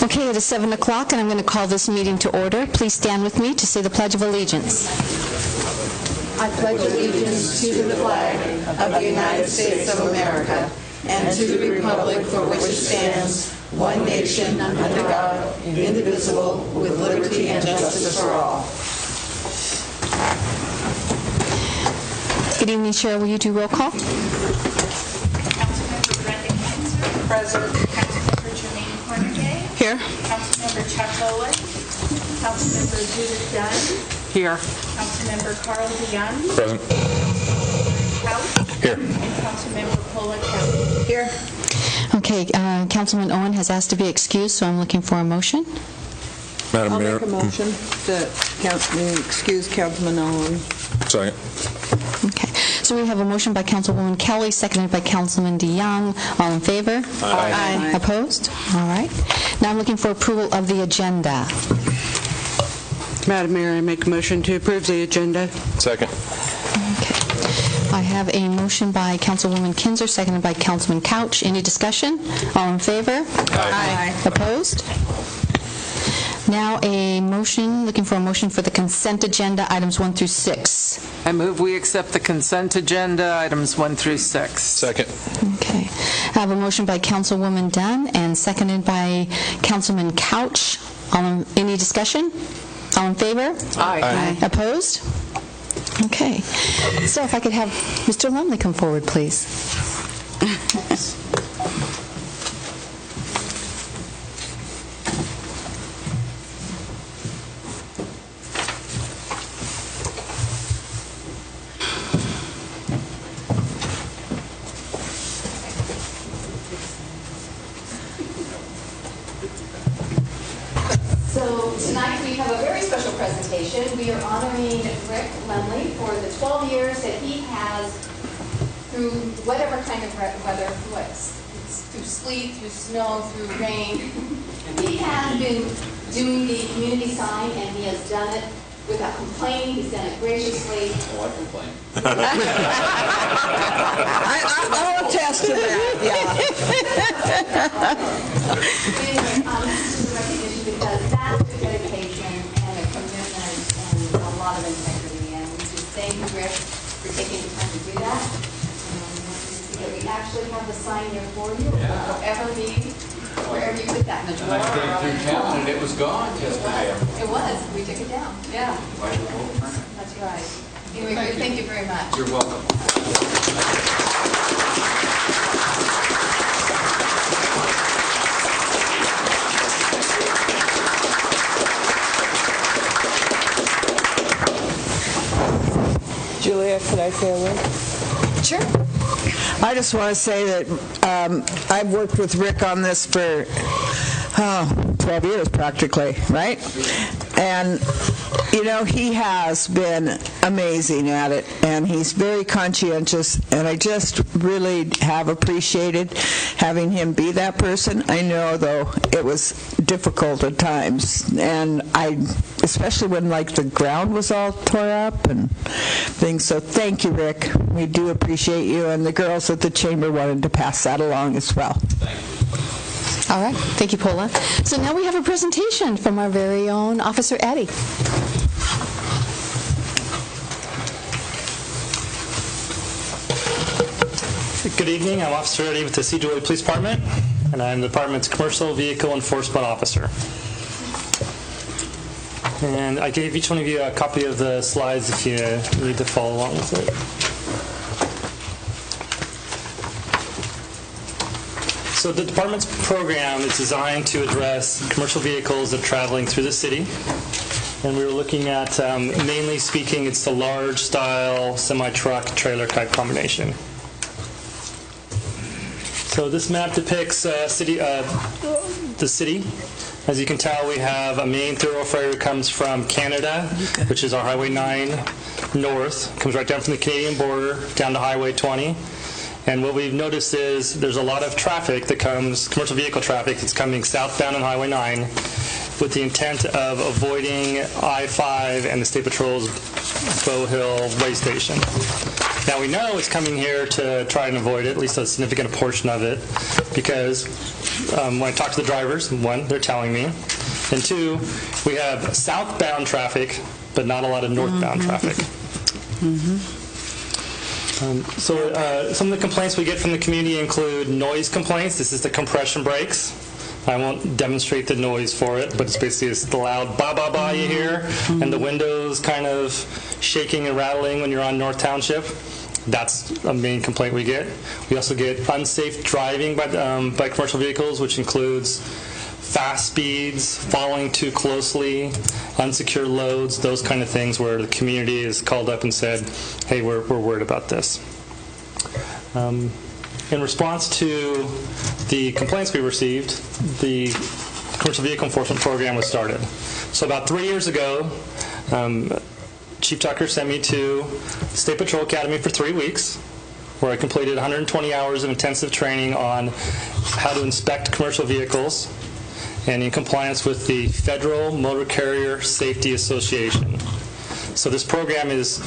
Okay, it is 7 o'clock, and I'm going to call this meeting to order. Please stand with me to say the Pledge of Allegiance. I pledge allegiance to the flag of the United States of America and to the republic for which it stands, one nation, under God, indivisible, with liberty and justice for all. Good evening, Cheryl. Will you do roll call? Councilmember Brenda Kinzer. Present. Councilmember Jermaine Cornegay. Here. Councilmember Chuck Owen. Councilmember Judith Dunn. Here. Councilmember Carl DeYoung. Present. House. Here. And Councilmember Paula Kelly. Here. Okay, Councilman Owen has asked to be excused, so I'm looking for a motion. Madam I'll Mayor. make a motion that excuse Councilman Owen. Second. Okay, so we have a motion by Councilwoman Kelly, seconded by Councilman DeYoung. All in favor? Aye. Opposed? All right. Now I'm looking for approval of the agenda. Madam Mayor, I make a motion to approve the agenda. Second. Okay. I have a motion by Councilwoman Kinzer, seconded by Councilman Couch. Any discussion? All in favor? Aye. Opposed? Now a motion, looking for a motion for the consent agenda, items 1 through 6. I move we accept the consent agenda, items 1 through 6. Second. Okay. I have a motion by Councilwoman Dunn and seconded by Councilman Couch. Any discussion? All in favor? Aye. Opposed? Okay. So if I could have Mr. Lumley come forward, please. So tonight we have a very special presentation. We are honoring Rick Lumley for the 12 years that he has, through whatever kind of weather, through sleet, through snow, through rain, he has been doing the community sign, and he has done it without complaining. He's done it graciously. Oh, I complain. I'll attest to that, Anyway, this is a recognition because that's the dedication and a commitment and a lot of integrity. And we just thank you, Rick, for taking the time to do that. We actually have the sign here for you. It will forever be wherever you put that in the drawer. And I came through town and it was gone yesterday. It was. We took it down. Yeah. That's right. Anyway, Rick, thank you very much. You're welcome. Julia, could I say a word? Sure. I just want to say that I've worked with Rick on this for 12 years practically, right? And, you know, he has been amazing at it, and he's very conscientious, and I just really have appreciated having him be that person. I know, though, it was difficult at times, and especially when, like, the ground was all tore up and things. So thank you, Rick. We do appreciate you, and the girls at the Chamber wanted to pass that along as well. Thank you. All right. Thank you, Paula. So now we have a presentation from our very own Officer Eddie. Good evening. I'm Officer Eddie with the Sedro-Woolley Police Department, and I'm the department's Commercial Vehicle Enforcement Officer. And I gave each one of you a copy of the slides if you need to follow along with it. So the department's program is designed to address commercial vehicles that are traveling through the city. And we were looking at, mainly speaking, it's the large style semi-truck trailer type combination. So this map depicts the city. As you can tell, we have a main thoroughfare that comes from Canada, which is our Highway 9 north. Comes right down from the Canadian border down to Highway 20. And what we've noticed is there's a lot of traffic that comes, commercial vehicle traffic that's coming southbound on Highway 9 with the intent of avoiding I-5 and the State Patrol's Bow Hill way station. Now, we know it's coming here to try and avoid it, at least a significant portion of it, because when I talk to the drivers, one, they're telling me, and two, we have southbound traffic, but not a lot of northbound traffic. So some of the complaints we get from the community include noise complaints. This is the compression brakes. I won't demonstrate the noise for it, but it's basically the loud ba-ba-ba you hear, and the windows kind of shaking and rattling when you're on North Township. That's a main complaint we get. We also get unsafe driving by commercial vehicles, which includes fast speeds, following too closely, unsecure loads, those kind of things where the community is called up and said, hey, we're worried about this. In response to the complaints we received, the Commercial Vehicle Enforcement Program was started. So about 3 years ago, Chief Tucker sent me to State Patrol Academy for 3 weeks, where I completed 120 hours of intensive training on how to inspect commercial vehicles and in compliance with the Federal Motor Carrier Safety Association. So this program it's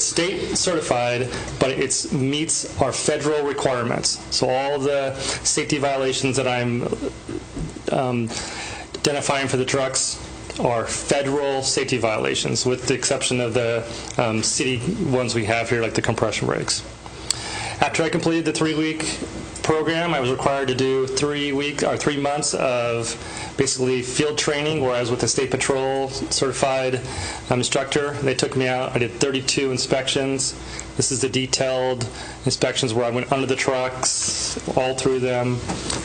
state certified, but it meets our federal requirements. So all the safety violations that I'm identifying for the trucks are federal safety violations, with the exception of the city ones we have here, like the compression brakes. After I completed the 3-week program, I was required to do 3 months of basically field training, where I was with a State Patrol certified instructor. They took me out. I did 32 inspections. This is the detailed inspections where I went under the trucks, all through them.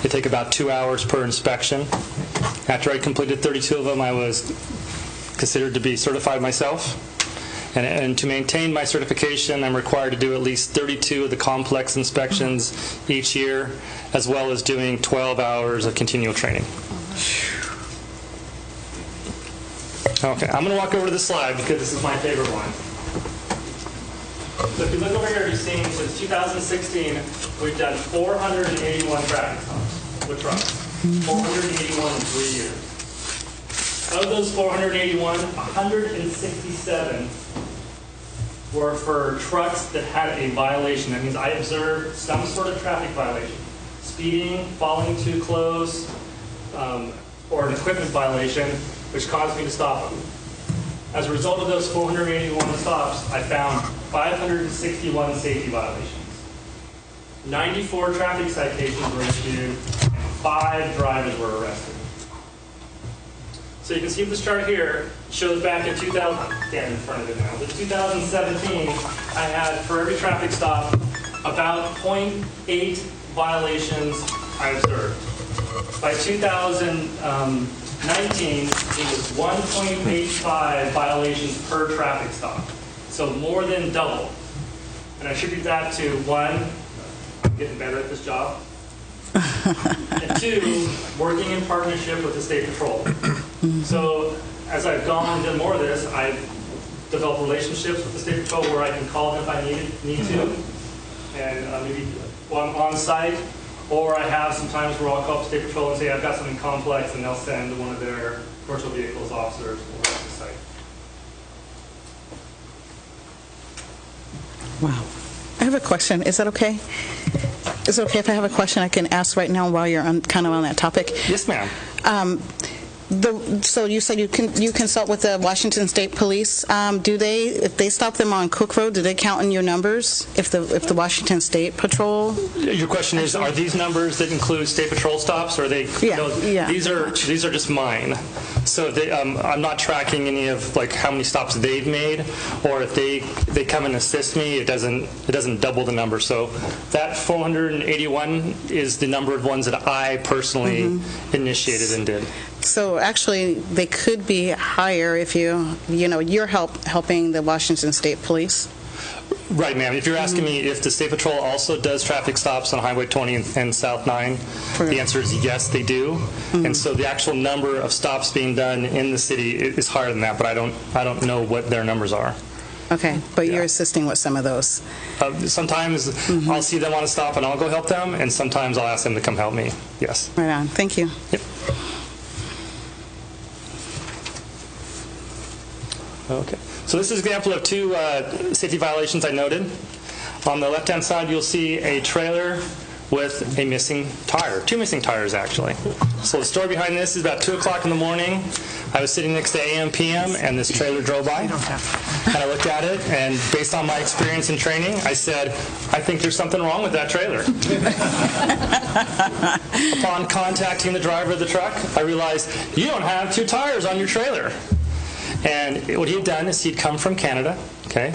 They take about 2 hours per inspection. After I completed 32 of them, I was considered to be certified myself. And to maintain my certification, I'm required to do at least 32 of the complex inspections each year, as well as doing 12 hours of continual training. Okay, I'm going to walk over to this slide because this is my favorite one. So if you look over here, you're seeing since 2016, we've done 481 traffic stops with trucks. 481 in 3 years. Of those 481, 167 were for trucks that had a violation. That means I observed some sort of traffic violation. Speeding, following too close, or an equipment violation, which caused me to stop them. As a result of those 481 stops, I found 561 safety violations. 94 traffic citations were issued, and 5 drivers were arrested. So you can see this chart here shows back in 2000, stand in front of it now, but 2017, I had, for every traffic stop, about 0.8 violations I observed. By 2019, it was 1.85 violations per traffic stop. So more than double. And I attribute that to, one, I'm getting better at this job. And two, working in partnership with the State Patrol. So as I've gone and done more of this, I've developed relationships with the State Patrol where I can call them if I need to, and maybe while I'm on site, or I have some times where I'll call up State Patrol and say I've got something complex, and they'll send one of their commercial vehicles officers over to the site. Wow. I have a question. Is that okay? Is it okay if I have a question I can ask right now while you're kind of on that topic? Yes, ma'am. So you said you consult with the Washington State Police. Do they, if they stop them on Cook Road, do they count in your numbers? If the Washington State Patrol? Your question is, are these numbers that include State Patrol stops, or are they? Yeah, no, yeah. These are just mine. So I'm not tracking any of like how many stops they've made, or if they come and assist me, it doesn't double the number. So that 481 is the number of ones that I personally initiated and did. So actually, they could be higher if you're helping the Washington State Police. Right, ma'am. If you're asking me if the State Patrol also does traffic stops on Highway 20 and South 9, the answer is yes, they do. And so the actual number of stops being done in the city is higher than that, but I don't know what their numbers are. Okay, but you're assisting with some of those. Sometimes I'll see them on a stop and I'll go help them, and sometimes I'll ask them to come help me. Yes. Right on. Thank you. Yep. Okay. So this is an example of two safety violations I noted. On the left-hand side, you'll see a trailer with a missing tire, two missing tires actually. So the story behind this is about 2 o'clock in the morning. I was sitting next to AM PM and this trailer drove by. And I looked at it, and based on my experience and training, I said, I think there's something wrong with that trailer. Upon contacting the driver of the truck, I realized, you don't have 2 tires on your trailer. And what he had done is he'd come from Canada, okay,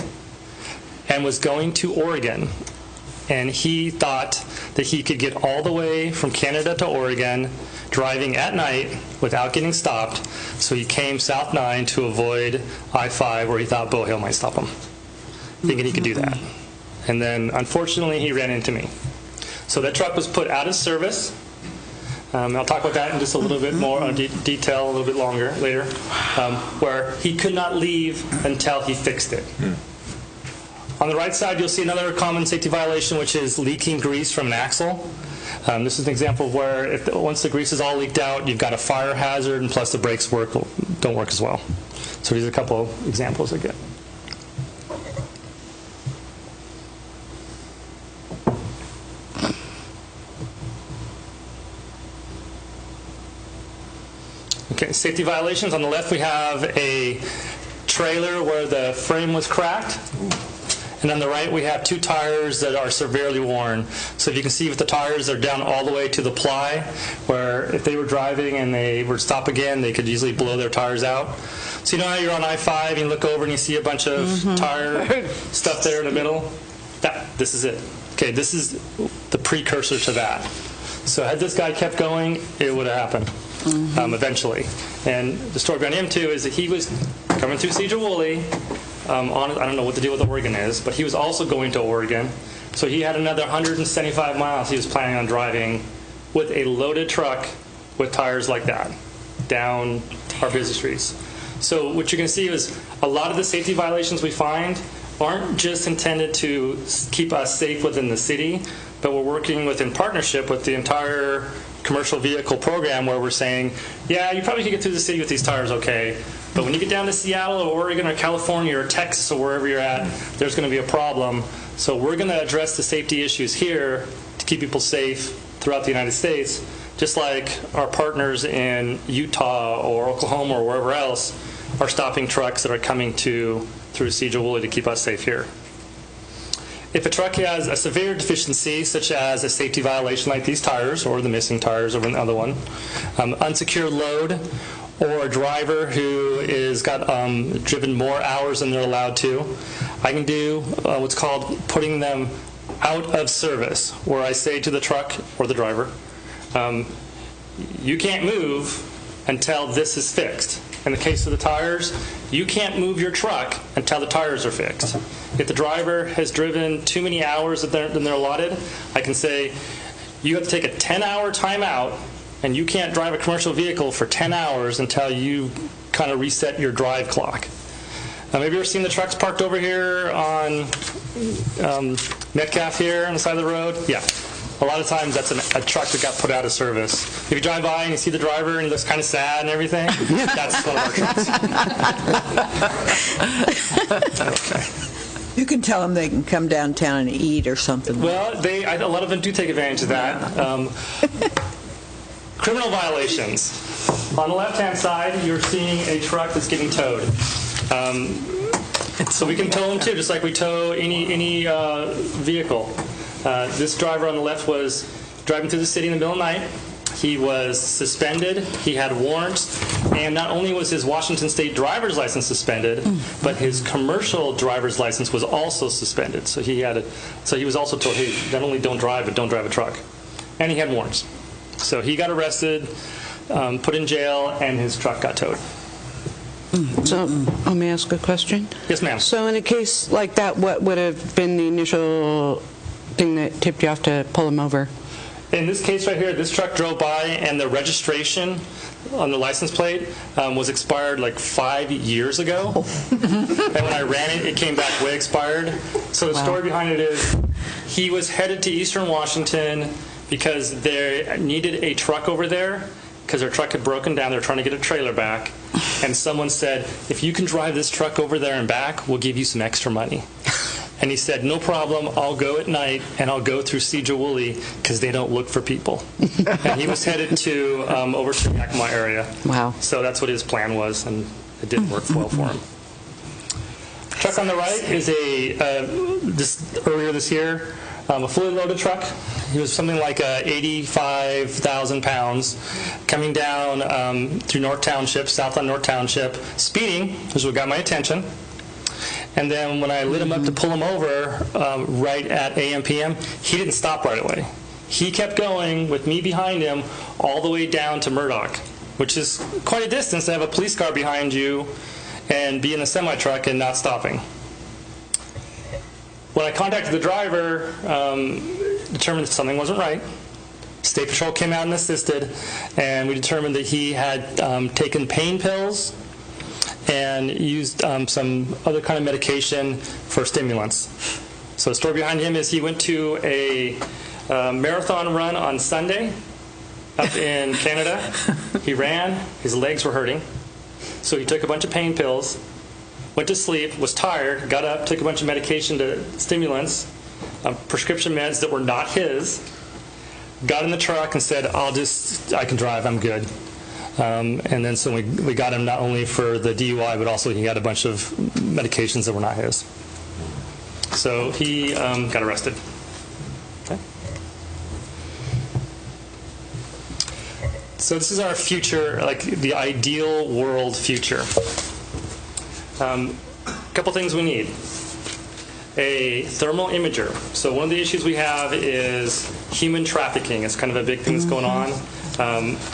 and was going to Oregon. And he thought that he could get all the way from Canada to Oregon driving at night without getting stopped. So he came South 9 to avoid I-5 where he thought Bow Hill might stop him, thinking he could do that. And then, unfortunately, he ran into me. So that truck was put out of service. I'll talk about that in just a little bit more detail, a little bit longer later, where he could not leave until he fixed it. On the right side, you'll see another common safety violation, which is leaking grease from an axle. This is an example of where once the grease is all leaked out, you've got a fire hazard, and plus the brakes don't work as well. So these are a couple of examples again. Okay, safety violations. On the left, we have a trailer where the frame was cracked. And on the right, we have 2 tires that are severely worn. So if you can see, if the tires are down all the way to the ply, where if they were driving and they were to stop again, they could easily blow their tires out. So you know how you're on I-5 and you look over and you see a bunch of tire stuff there in the middle? This is it. Okay, this is the precursor to that. So had this guy kept going, it would have happened eventually. And the story behind him, too, is that he was coming through Sedro-Woolley. I don't know what the deal with Oregon is, but he was also going to Oregon. So he had another 175 miles he was planning on driving with a loaded truck with tires like that down our busy streets. So what you're going to see is a lot of the safety violations we find aren't just intended to keep us safe within the city, but we're working in partnership with the entire commercial vehicle program, where we're saying, yeah, you probably can get through the city with these tires okay, but when you get down to Seattle or Oregon or California or Texas or wherever you're at, there's going to be a problem. So we're going to address the safety issues here to keep people safe throughout the United States, just like our partners in Utah or Oklahoma or wherever else are stopping trucks that are coming through Sedro-Woolley to keep us safe here. If a truck has a severe deficiency, such as a safety violation like these tires or the missing tires or another one, unsecured load, or a driver who is driven more hours than they're allowed to, I can do what's called putting them out of service, where I say to the truck or the driver, you can't move until this is fixed. In the case of the tires, you can't move your truck until the tires are fixed. If the driver has driven too many hours than they're allotted, I can say, you have to take a 10-hour timeout, and you can't drive a commercial vehicle for 10 hours until you kind of reset your drive clock. Have you ever seen the trucks parked over here on Metcalf here on the side of the road? Yeah. A lot of times that's a truck that got put out of service. If you drive by and you see the driver and he looks kind of sad and everything, that's one of our trucks. Okay. You can tell them they can come downtown and eat or something. Well, a lot of them do take advantage of that. Criminal violations. On the left-hand side, you're seeing a truck that's getting towed. So we can tow them too, just like we tow any vehicle. This driver on the left was driving through the city in the middle of the night. He was suspended. He had warrants. And not only was his Washington State driver's license suspended, but his commercial driver's license was also suspended. So he was also told, hey, not only don't drive, but don't drive a truck. And he had warrants. So he got arrested, put in jail, and his truck got towed. So, let me ask a question. Yes, ma'am. So in a case like that, what would have been the initial thing that tipped you off to pull him over? In this case right here, this truck drove by, and the registration on the license plate was expired like 5 years ago. And when I ran it, it came back way expired. So the story behind it is he was headed to Eastern Washington because they needed a truck over there because their truck had broken down. They were trying to get a trailer back. and someone said, if you can drive this truck over there and back, we'll give you some extra money. And he said, no problem, I'll go at night, and I'll go through Sedro-Woolley, because they don't look for people. And he was headed to over to the Yakima area. Wow. So that's what his plan was, and it didn't work well for him. Truck on the right is earlier this year, a fully loaded truck. He was something like 85,000 pounds, coming down through North Township, south on North Township, speeding, which is what got my attention. And then when I lit him up to pull him over right at AM PM, he didn't stop right away. He kept going with me behind him all the way down to Murdoch, which is quite a distance to have a police car behind you and be in a semi-truck and not stopping. When I contacted the driver, determined that something wasn't right. State Patrol came out and assisted, and we determined that he had taken pain pills and used some other kind of medication for stimulants. So the story behind him is he went to a marathon run on Sunday up in Canada. He ran, his legs were hurting. So he took a bunch of pain pills, went to sleep, was tired, got up, took a bunch of medication to stimulants, prescription meds that were not his, got in the truck and said, I can drive, I'm good. And then so we got him not only for the DUI, but also he got a bunch of medications that were not his. So he got arrested. Okay. So this is our future, like the ideal world future. A couple things we need. A thermal imager. So one of the issues we have is human trafficking. It's kind of a big thing that's going on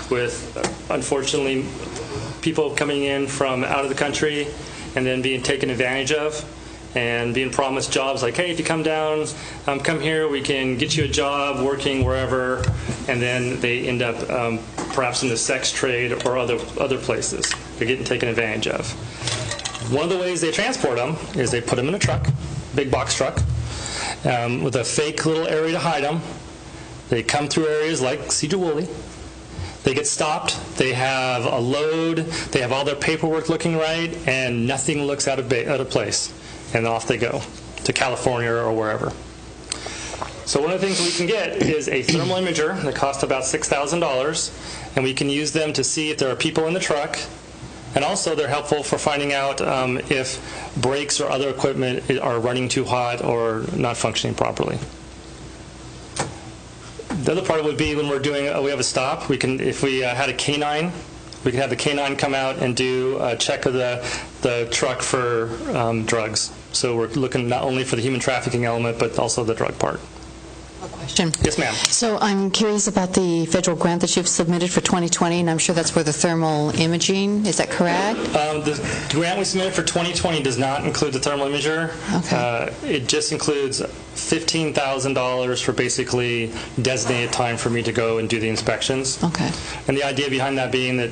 with, unfortunately, people coming in from out of the country and then being taken advantage of and being promised jobs like, hey, if you come down, come here, we can get you a job working wherever, and then they end up perhaps in the sex trade or other places. They're getting taken advantage of. One of the ways they transport them is they put them in a truck, big box truck, with a fake little area to hide them. They come through areas like Sedro-Woolley. They get stopped, they have a load, they have all their paperwork looking right, and nothing looks out of place. And off they go to California or wherever. So one of the things we can get is a thermal imager that costs about $6,000, and we can use them to see if there are people in the truck, and also they're helpful for finding out if brakes or other equipment are running too hot or not functioning properly. The other part would be when we're doing, we have a stop, we can, if we had a canine, we can have the canine come out and do a check of the truck for drugs. So we're looking not only for the human trafficking element, but also the drug part. A question. Yes, ma'am. So I'm curious about the federal grant that you've submitted for 2020, and I'm sure that's for the thermal imaging. Is that correct? The grant we submitted for 2020 does not include the thermal imager. Okay. It just includes $15,000 for basically designated time for me to go and do the inspections. Okay. And the idea behind that being that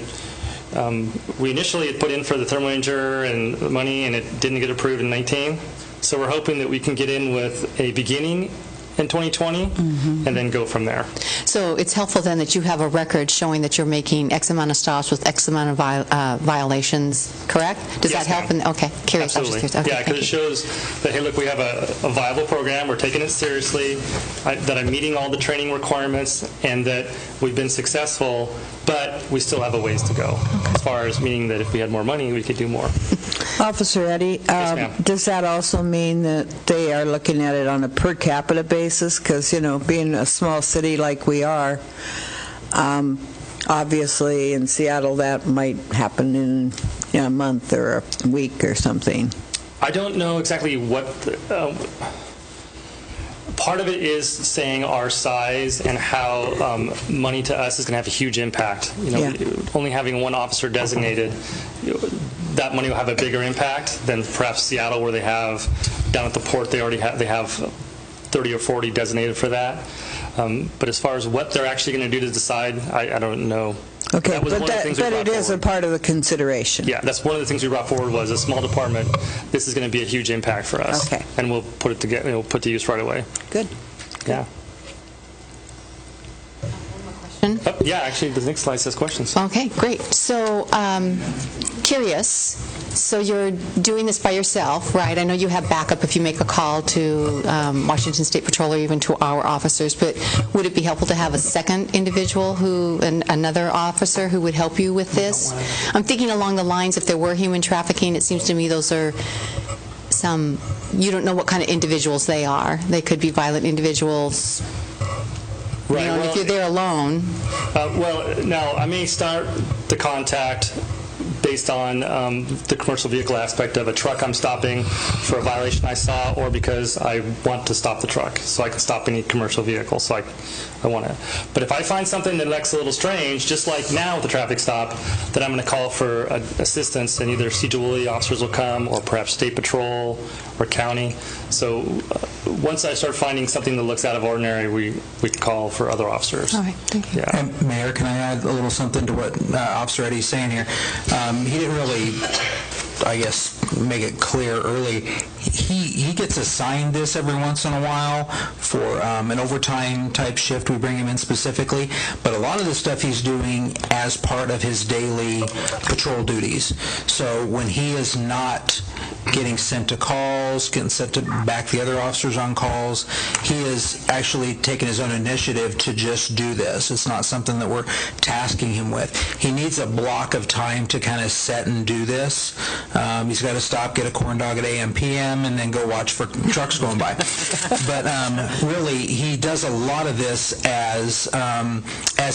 we initially had put in for the thermal imager and the money, and it didn't get approved in 19. So we're hoping that we can get in with a beginning in 2020 and then go from there. So it's helpful then that you have a record showing that you're making X amount of stops with X amount of violations, correct? Does Yes, that help? ma'am. Okay, curious. Absolutely. I'm just curious. Okay, Yeah, because thank it you. shows that, hey, look, we have a viable program, we're taking it seriously, that I'm meeting all the training requirements, and that we've been successful, but we still have a ways to go, as far as meaning that if we had more money, we could do more. Officer Eddie, Yes, ma'am. does that also mean that they are looking at it on a per capita basis? Because, being a small city like we are, obviously in Seattle that might happen in a month or a week or something. I don't know exactly what part of it is saying our size and how money to us is going to have a huge impact. Only having one officer designated, that money will have a bigger impact than perhaps Seattle, where they have down at the port they have 30 or 40 designated for that. But as far as what they're actually going to do to decide, I don't know. Okay, That was one of the things we but brought it is a forward. part of the consideration. Yeah, that's one of the things we brought forward was a small department. This is going to be a huge impact for us. Okay. And we'll put it together. We'll put to use right away. Good. Yeah. One more question. Oh, yeah, actually, the next slide says questions. Okay, great. So, curious, so you're doing this by yourself, right? I know you have backup if you make a call to Washington State Patrol or even to our officers, but would it be helpful to have a second individual another officer who would help you with this? I'm thinking along the lines, if there were human trafficking, it seems to me those are you don't know what kind of individuals they are. They could be violent individuals. Right. And if you're there alone. Now, I may start the contact based on the commercial vehicle aspect of a truck I'm stopping for a violation I saw, or because I want to stop the truck, so I can stop any commercial vehicle. So I want to. But if I find something that looks a little strange, just like now with the traffic stop, then I'm going to call for assistance, and either Sedro-Woolley officers will come, or perhaps State Patrol or county. So once I start finding something that looks out of ordinary, we call for other officers. All right, thank you. Yeah. And Mayor, can I add a little something to what Officer Eddie's saying here? He didn't really, I guess, make it clear early. He gets assigned this every once in a while for an overtime type shift. We bring him in specifically, but a lot of the stuff he's doing as part of his daily patrol duties. So when he is not getting sent to calls, getting sent to back the other officers on calls, he is actually taking his own initiative to just do this. It's not something that we're tasking him with. He needs a block of time to kind of set and do this. He's got to stop, get a corn dog at AM, PM, and then go watch for trucks going by. But really, he does a lot of this as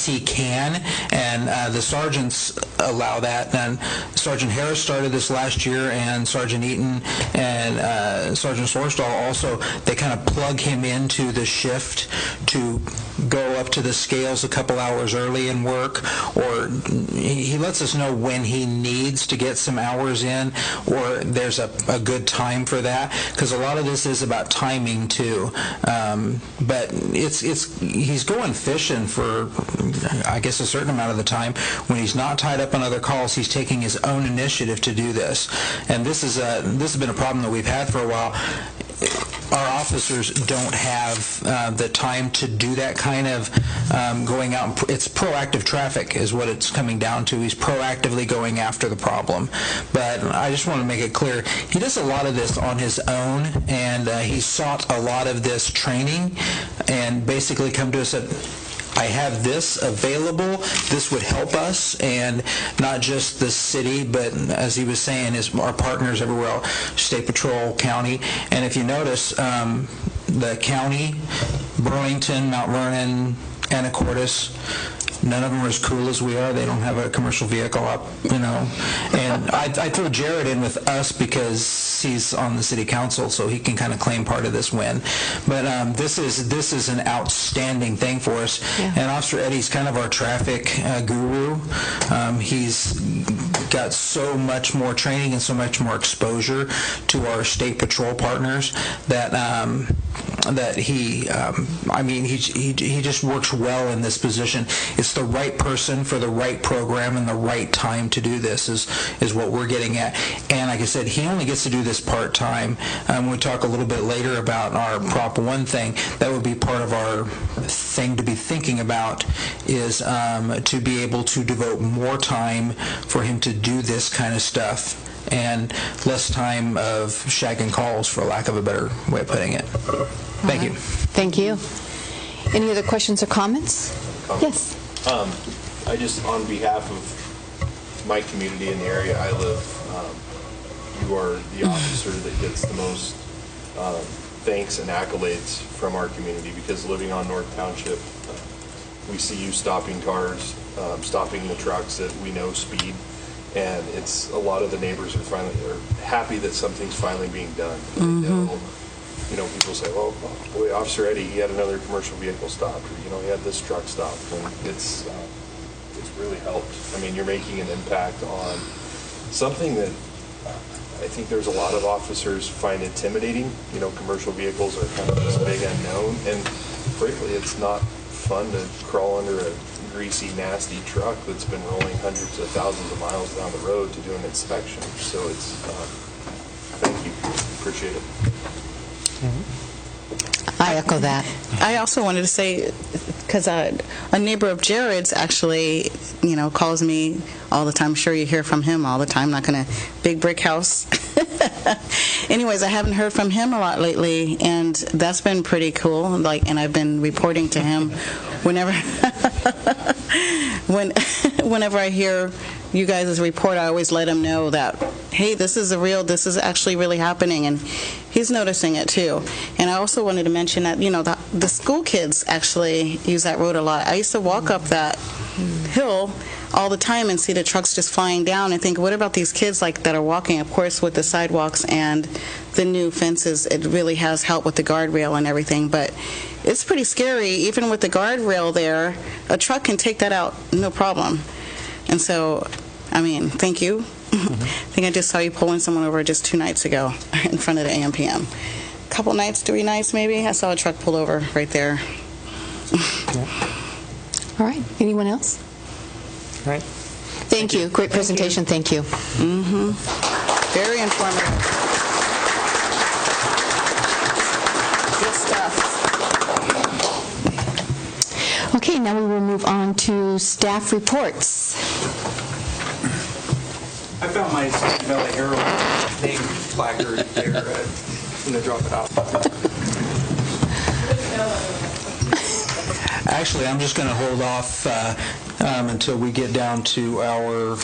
he can, and the sergeants allow that. And Sergeant Harris started this last year, and Sergeant Eaton and Sergeant Sorsdahl also, they kind of plug him into the shift to go up to the scales a couple hours early and work, or he lets us know when he needs to get some hours in, or there's a good time for that, because a lot of this is about timing too. But he's going fishing for, I guess, a certain amount of the time. When he's not tied up on other calls, he's taking his own initiative to do this. And this has been a problem that we've had for a while. Our officers don't have the time to do that kind of going out. It's proactive traffic is what it's coming down to. He's proactively going after the problem. But I just want to make it clear, he does a lot of this on his own, and he sought a lot of this training and basically come to us and I have this available, this would help us, and not just the city, but as he was saying, our partners everywhere, State Patrol, county. And if you notice, the county, Burlington, Mount Vernon, Anacortes, none of them are as cool as we are. They don't have a commercial vehicle up, And I throw Jared in with us because he's on the city council, so he can kind of claim part of this win. But this is an outstanding thing for us. Yeah. And Officer Eddie's kind of our traffic guru. He's got so much more training and so much more exposure to our state patrol partners that he just works well in this position. It's the right person for the right program and the right time to do this is what we're getting at. And like I said, he only gets to do this part-time. When we talk a little bit later about our Prop 1 thing, that would be part of our thing to be thinking about, is to be able to devote more time for him to do this kind of stuff and less time of shagging calls, for lack of a better way of putting it. Thank you. Thank you. Any other questions or comments? Yes. I just, on behalf of my community in the area I live, you are the officer that gets the most thanks and accolades from our community, because living on North Township, we see you stopping cars, stopping the trucks that we know speed, and it's a lot of the neighbors are happy that something's finally being done. Mm-hmm. People say, well, boy, Officer Eddie, he had another commercial vehicle stopped, or, he had this truck stopped, and it's really helped. I mean, you're making an impact on something that I think there's a lot of officers find intimidating. Commercial vehicles are kind of this big unknown, and frankly, it's not fun to crawl under a greasy, nasty truck that's been rolling hundreds of thousands of miles down the road to do an inspection. So it's, thank you, appreciate it. I echo that. I also wanted to say because a neighbor of Jared's actually, calls me all the time. I'm sure you hear from him all the time. Not going to big brick house. Anyways, I haven't heard from him a lot lately, and that's been pretty cool. And I've been reporting to him whenever whenever I hear you guys' report. I always let him know that, hey, this is actually really happening, and he's noticing it too. And I also wanted to mention that the school kids actually use that road a lot. I used to walk up that hill all the time and see the trucks just flying down and think, what about these kids that are walking? Of course, with the sidewalks and the new fences, it really has helped with the guardrail and everything, but it's pretty scary. Even with the guardrail there, a truck can take that out, no problem. And so, thank you. I think I just saw you pulling someone over just 2 nights ago in front of the AMPM. Couple nights, 3 nights maybe, I saw a truck pull over right there. All right. Anyone else? All right. Thank you. Great presentation. Thank you. Very informative. Good stuff. Okay, now we will move on to staff reports. I found my Valley Herald name placard there. I'm going to drop it off. Actually, I'm just going to hold off until we get down to our...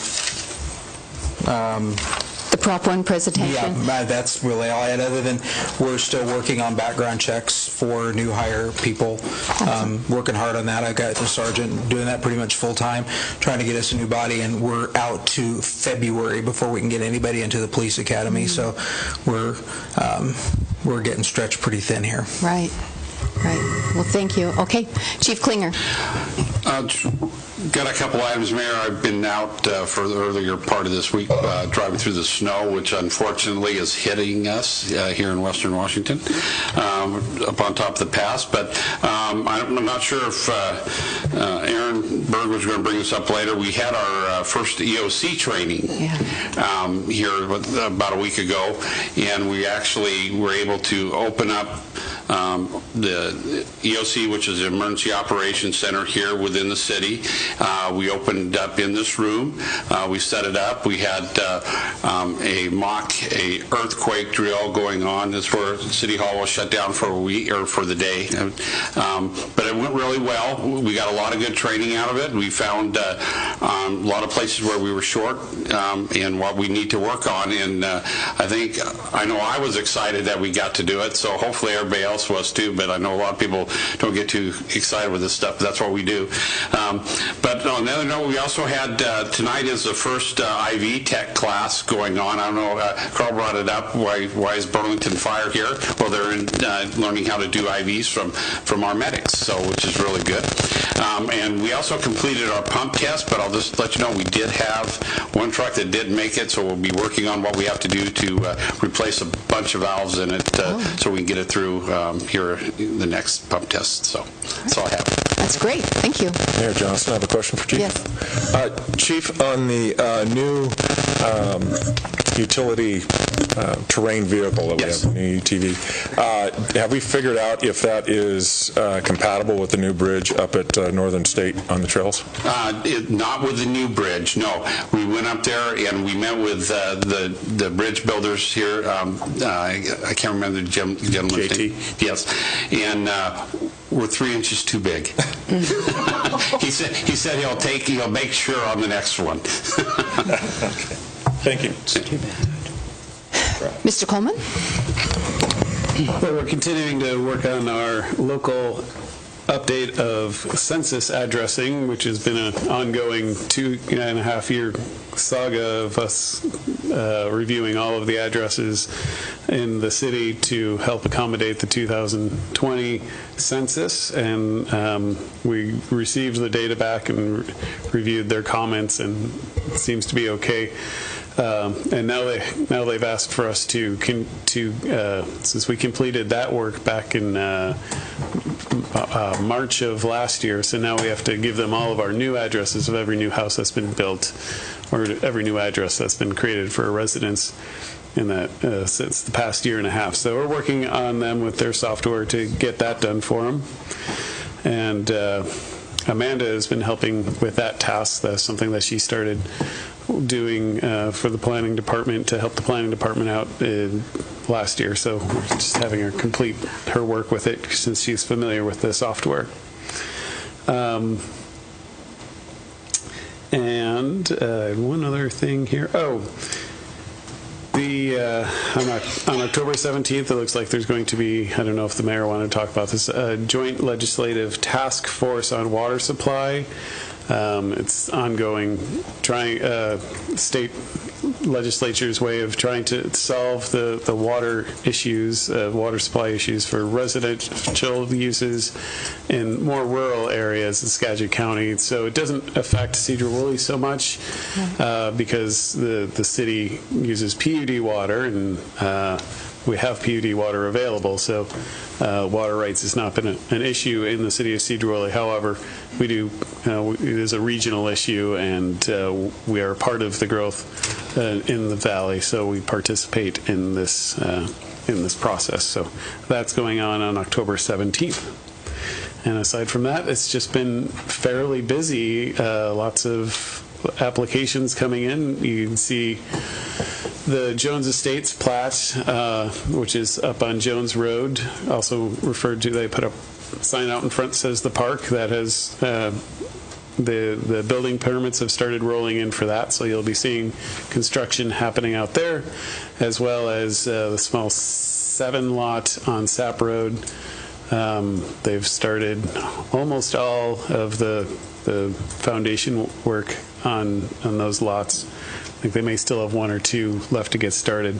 the Prop 1 presentation? Yeah, that's really all I had, other than we're still working on background checks for new hire people. Working hard on that. I've got the sergeant doing that pretty much full-time, trying to get us a new body, and we're out to February before we can get anybody into the police academy, so we're getting stretched pretty thin here. Right. Well, thank you. Okay. Chief Klinger. Got a couple items, Mayor. I've been out for the earlier part of this week driving through the snow, which unfortunately is hitting us here in Western Washington, up on top of the pass. But I'm not sure if Aaron Berg was going to bring this up later. We had our first EOC training here about a week ago, and we actually were able to open up the EOC, which is the Emergency Operations Center here within the city. We opened up in this room. We set it up. We had a mock earthquake drill going on. That's where City Hall was shut down for a week or for the day. But it went really well. We got a lot of good training out of it. We found a lot of places where we were short and what we need to work on. And I know I was excited that we got to do it. So hopefully everybody else was too. But I know a lot of people don't get too excited with this stuff. But that's what we do. But on the other note, we also had tonight is the first IV tech class going on. I don't know, Carl brought it up. Why is Burlington Fire here? Well, they're learning how to do IVs from our medics, so which is really good. And we also completed our pump test, but I'll just let you know we did have one truck that didn't make it, so we'll be working on what we have to do to replace a bunch of valves in it so we can get it through here in the next pump test. So that's all I have. That's great. Thank you. Mayor Johnson, I have a question for Chief. Yes. Chief, on the new utility terrain vehicle that we have, the new UTV, have we figured out if that is compatible with the new bridge up at Northern State on the trails? Not with the new bridge, no. We went up there and we met with the bridge builders here. I can't remember the gentleman's name. JT? Yes. And we're 3 inches too big. He said he'll make sure on the next one. Okay. Thank you. Mr. Coleman? Well, we're continuing to work on our local update of census addressing, which has been an ongoing 2.5-year saga of us reviewing all of the addresses in the city to help accommodate the 2020 census. And we received the data back and reviewed their comments, and it seems to be okay. And now they've asked for us to since we completed that work back in March of last year, so now we have to give them all of our new addresses of every new house that's been built, or every new address that's been created for a residence in that since the past 1.5 years. So we're working on them with their software to get that done for them. And Amanda has been helping with that task. That's something that she started doing for the planning department to help the planning department out last year. So we're just having her complete her work with it since she's familiar with the software. And one other thing here. Oh, on October 17th, it looks like there's going to be, I don't know if the mayor wanted to talk about this, a joint legislative task force on water supply. It's ongoing, state legislature's way of trying to solve the water issues, water supply issues for residential uses in more rural areas in Skagit County. So it doesn't affect Sedro-Woolley so much because the city uses PUD water, and we have PUD water available, so water rights has not been an issue in the city of Sedro-Woolley. However, we do, it is a regional issue, and we are part of the growth in the valley, so we participate in this process. So that's going on October 17th. And aside from that, it's just been fairly busy. Lots of applications coming in. You can see the Jones Estates plat, which is up on Jones Road, also referred to, they put a sign out in front that says the park. That has, the building permits have started rolling in for that, so you'll be seeing construction happening out there, as well as the small 7-lot on Sap Road. They've started almost all of the foundation work on those lots. I think they may still have 1 or 2 left to get started.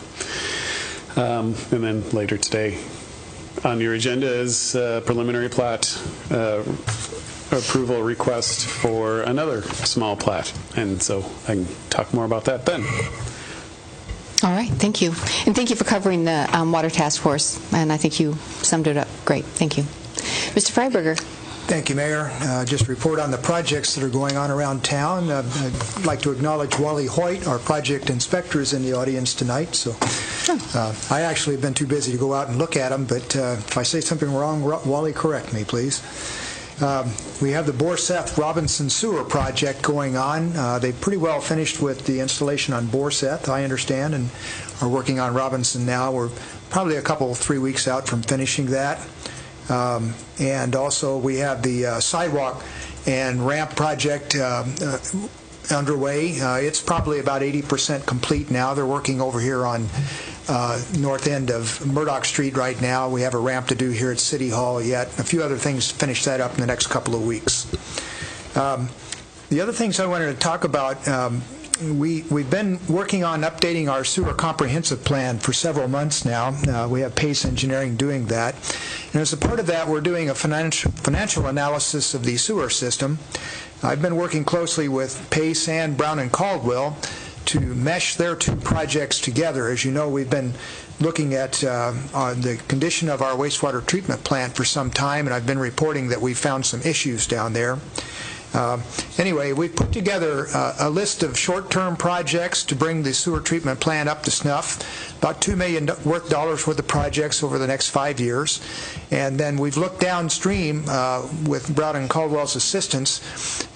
And then later today on your agenda is preliminary plat approval request for another small plat. And so I can talk more about that then. All right, thank you. And thank you for covering the Water Task Force, and I think you summed it up great. Thank you. Mr. Freiberger. Thank you, Mayor. Just report on the projects that are going on around town. I'd like to acknowledge Wally Hoyt, our project inspector, is in the audience tonight. So I actually have been too busy to go out and look at them, but if I say something wrong, Wally, correct me, please. We have the Borseth Robinson Sewer project going on. They've pretty well finished with the installation on Borseth, I understand, and are working on Robinson now. We're probably 3 weeks out from finishing that. And also we have the sidewalk and ramp project underway. It's probably about 80% complete now. They're working over here on north end of Murdoch Street right now. We have a ramp to do here at City Hall yet. A few other things to finish that up in the next couple of weeks. The other things I wanted to talk about, we've been working on updating our sewer comprehensive plan for several months now. We have Pace Engineering doing that. And as a part of that, we're doing a financial analysis of the sewer system. I've been working closely with Pace and Brown and Caldwell to mesh their 2 projects together. As you know, we've been looking at the condition of our wastewater treatment plant for some time, and I've been reporting that we've found some issues down there. Anyway, we've put together a list of short-term projects to bring the sewer treatment plant up to snuff, about $2 million worth of projects over the next 5 years. And then we've looked downstream with Brown and Caldwell's assistance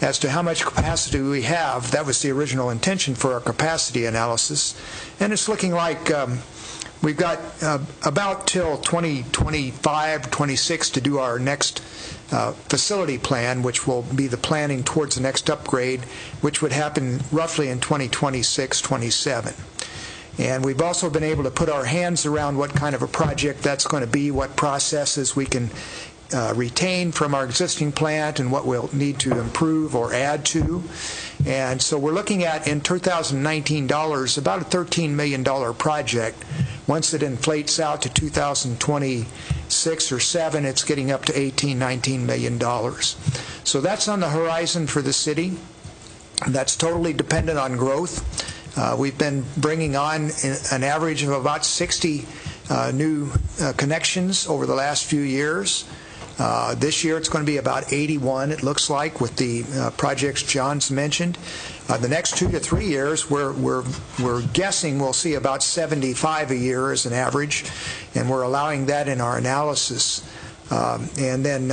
as to how much capacity we have. That was the original intention for our capacity analysis. And it's looking like we've got about till 2025, 26 to do our next facility plan, which will be the planning towards the next upgrade, which would happen roughly in 2026, 27. And we've also been able to put our hands around what kind of a project that's going to be, what processes we can retain from our existing plant, and what we'll need to improve or add to. And so we're looking at, in 2019 dollars, about a $13 million project. Once it inflates out to 2026 or 7, it's getting up to $18, $19 million. So that's on the horizon for the city. That's totally dependent on growth. We've been bringing on an average of about 60 new connections over the last few years. This year it's going to be about 81, it looks like, with the projects John's mentioned. The next 2 to 3 years, we're guessing we'll see about 75 a year as an average, and we're allowing that in our analysis. and then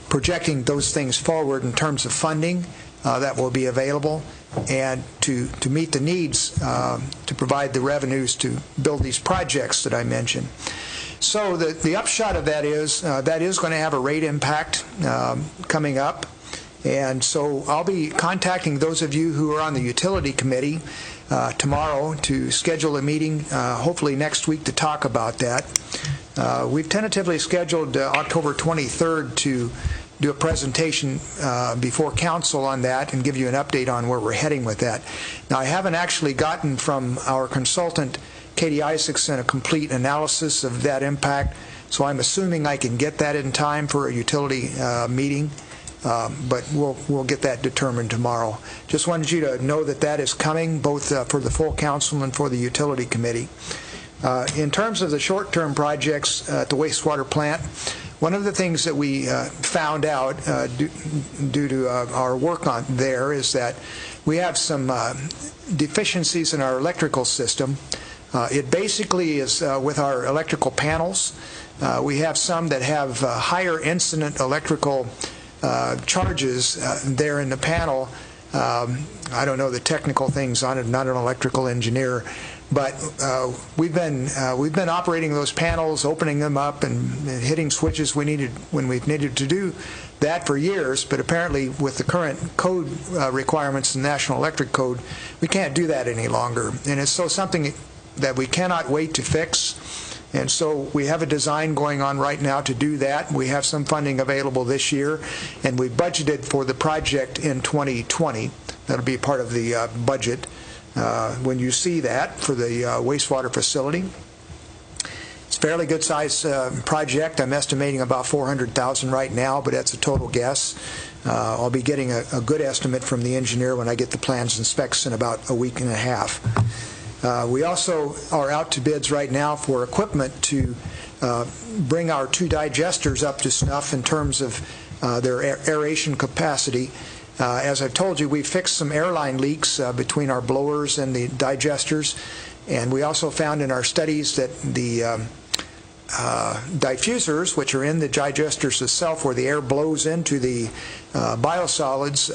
projecting those things forward in terms of funding that will be available, and to meet the needs to provide the revenues to build these projects that I mentioned. So the upshot of that is going to have a rate impact coming up. And so I'll be contacting those of you who are on the Utility Committee tomorrow to schedule a meeting, hopefully next week, to talk about that. We've tentatively scheduled October 23rd to do a presentation before council on that and give you an update on where we're heading with that. Now, I haven't actually gotten from our consultant, Katie Isaacson, a complete analysis of that impact, so I'm assuming I can get that in time for a utility meeting, but we'll get that determined tomorrow. Just wanted you to know that that is coming, both for the full council and for the Utility Committee. In terms of the short-term projects at the wastewater plant, one of the things that we found out due to our work on there is that we have some deficiencies in our electrical system. It basically is with our electrical panels. We have some that have higher incident electrical charges there in the panel. I don't know the technical things on it, not an electrical engineer, but we've been operating those panels, opening them up and hitting switches when we've needed to do that for years, but apparently with the current code requirements in the National Electric Code, we can't do that any longer. And it's so something that we cannot wait to fix. And so we have a design going on right now to do that. We have some funding available this year, and we budgeted for the project in 2020. That'll be part of the budget when you see that for the wastewater facility. It's a fairly good size project. I'm estimating about $400,000 right now, but that's a total guess. I'll be getting a good estimate from the engineer when I get the plans and specs in about a week and a half. We also are out to bids right now for equipment to bring our 2 digesters up to snuff in terms of their aeration capacity. As I've told you, we fixed some airline leaks between our blowers and the digesters, and we also found in our studies that the diffusers, which are in the digesters itself where the air blows into the biosolids,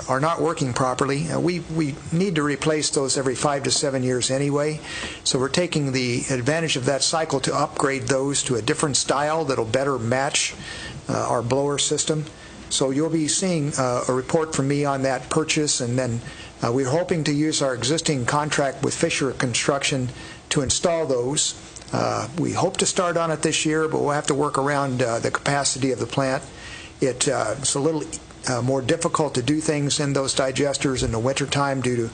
are not working properly. We need to replace those every 5 to 7 years anyway, so we're taking the advantage of that cycle to upgrade those to a different style that'll better match our blower system. So you'll be seeing a report from me on that purchase, and then we're hoping to use our existing contract with Fisher Construction to install those. We hope to start on it this year, but we'll have to work around the capacity of the plant. It's a little more difficult to do things in those digesters in the wintertime due to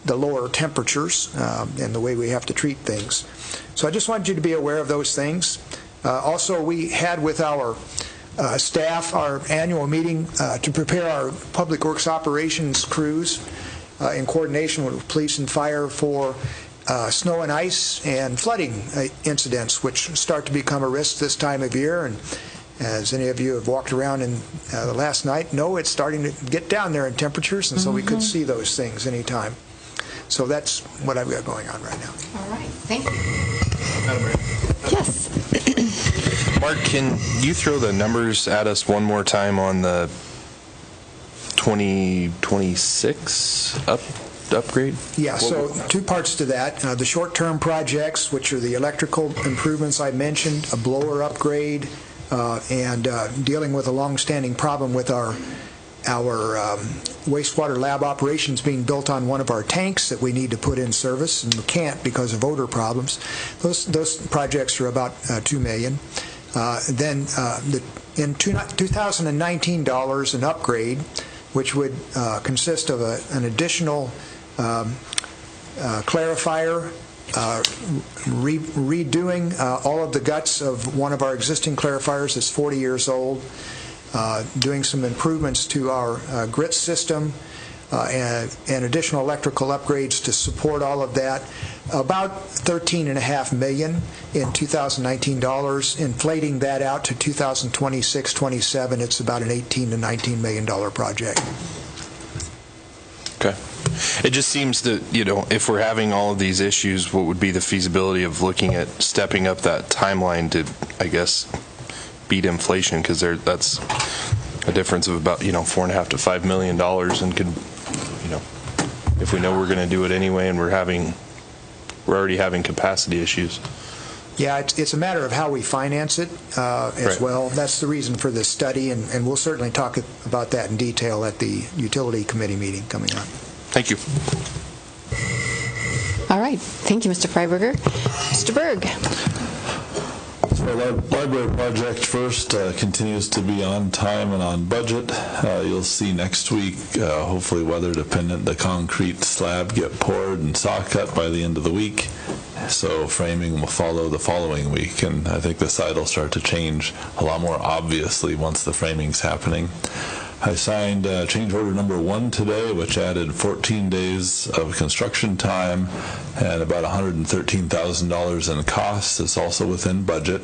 the lower temperatures and the way we have to treat things. So I just wanted you to be aware of those things. Also, we had with our staff our annual meeting to prepare our public works operations crews in coordination with police and fire for snow and ice and flooding incidents, which start to become a risk this time of year. And as any of you have walked around in the last night know, it's starting to get down there in temperatures, and so we could see those things anytime. So that's what I've got going on right now. All right, thank you. Madam Mayor. Yes. Mark, can you throw the numbers at us one more time on the 2026 upgrade? Yeah, so 2 parts to that. The short-term projects, which are the electrical improvements I mentioned, a blower upgrade, and dealing with a long-standing problem with our wastewater lab operations being built on one of our tanks that we need to put in service, and we can't because of odor problems. Those projects are about $2 million. Then in 2019 dollars, an upgrade, which would consist of an additional clarifier, redoing all of the guts of one of our existing clarifiers that's 40 years old, doing some improvements to our grit system, and additional electrical upgrades to support all of that. About $13.5 million in 2019 dollars. Inflating that out to 2026-27, it's about an $18 to $19 million project. Okay. It just seems that, if we're having all of these issues, what would be the feasibility of looking at stepping up that timeline to, I guess, beat inflation, because that's a difference of about $4.5 to $5 million, and could, if we know we're going to do it anyway, and we're already having capacity issues. Yeah, it's a matter of how we finance it as well. That's the reason for this study, and we'll certainly talk about that in detail at the Utility Committee meeting coming up. Thank you. All right. Thank you, Mr. Freiberger. Mr. Berg. So our library project first continues to be on time and on budget. You'll see next week, hopefully weather dependent, the concrete slab get poured and saw cut by the end of the week. So framing will follow the following week, and I think the site will start to change a lot more obviously once the framing's happening. I signed change order number 1 today, which added 14 days of construction time and about $113,000 in costs. It's also within budget.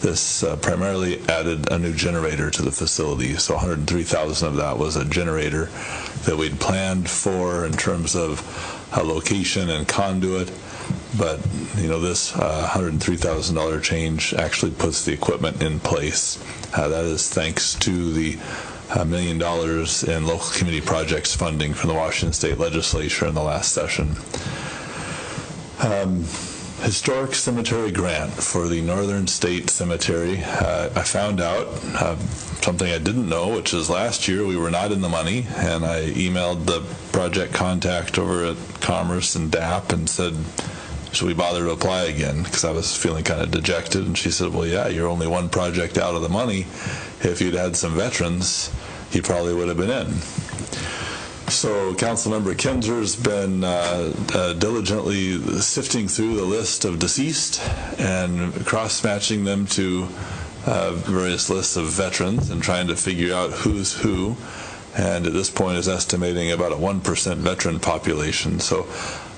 This primarily added a new generator to the facility, so $103,000 of that was a generator that we'd planned for in terms of a location and conduit. But this $103,000 change actually puts the equipment in place. That is thanks to the $1 million in local community projects funding from the Washington State Legislature in the last session. Historic Cemetery grant for the Northern State Cemetery. I found out something I didn't know, which is last year we were not in the money, and I emailed the project contact over at Commerce and DAP and said, should we bother to apply again? Because I was feeling kind of dejected. And she said, well, yeah, you're only one project out of the money. If you'd had some veterans, you probably would have been in. So Councilmember Kinzer's been diligently sifting through the list of deceased and cross-matching them to various lists of veterans and trying to figure out who's who. And at this point is estimating about a 1% veteran population. So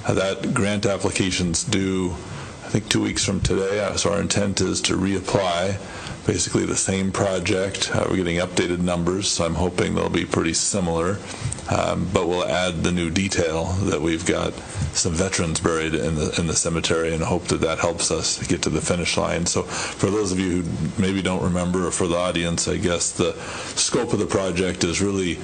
that grant application's due, I think, 2 weeks from today. So our intent is to reapply basically the same project. We're getting updated numbers, so I'm hoping they'll be pretty similar. But we'll add the new detail that we've got some veterans buried in the cemetery, and hope that helps us get to the finish line. So for those of you who maybe don't remember, or for the audience, I guess the scope of the project is really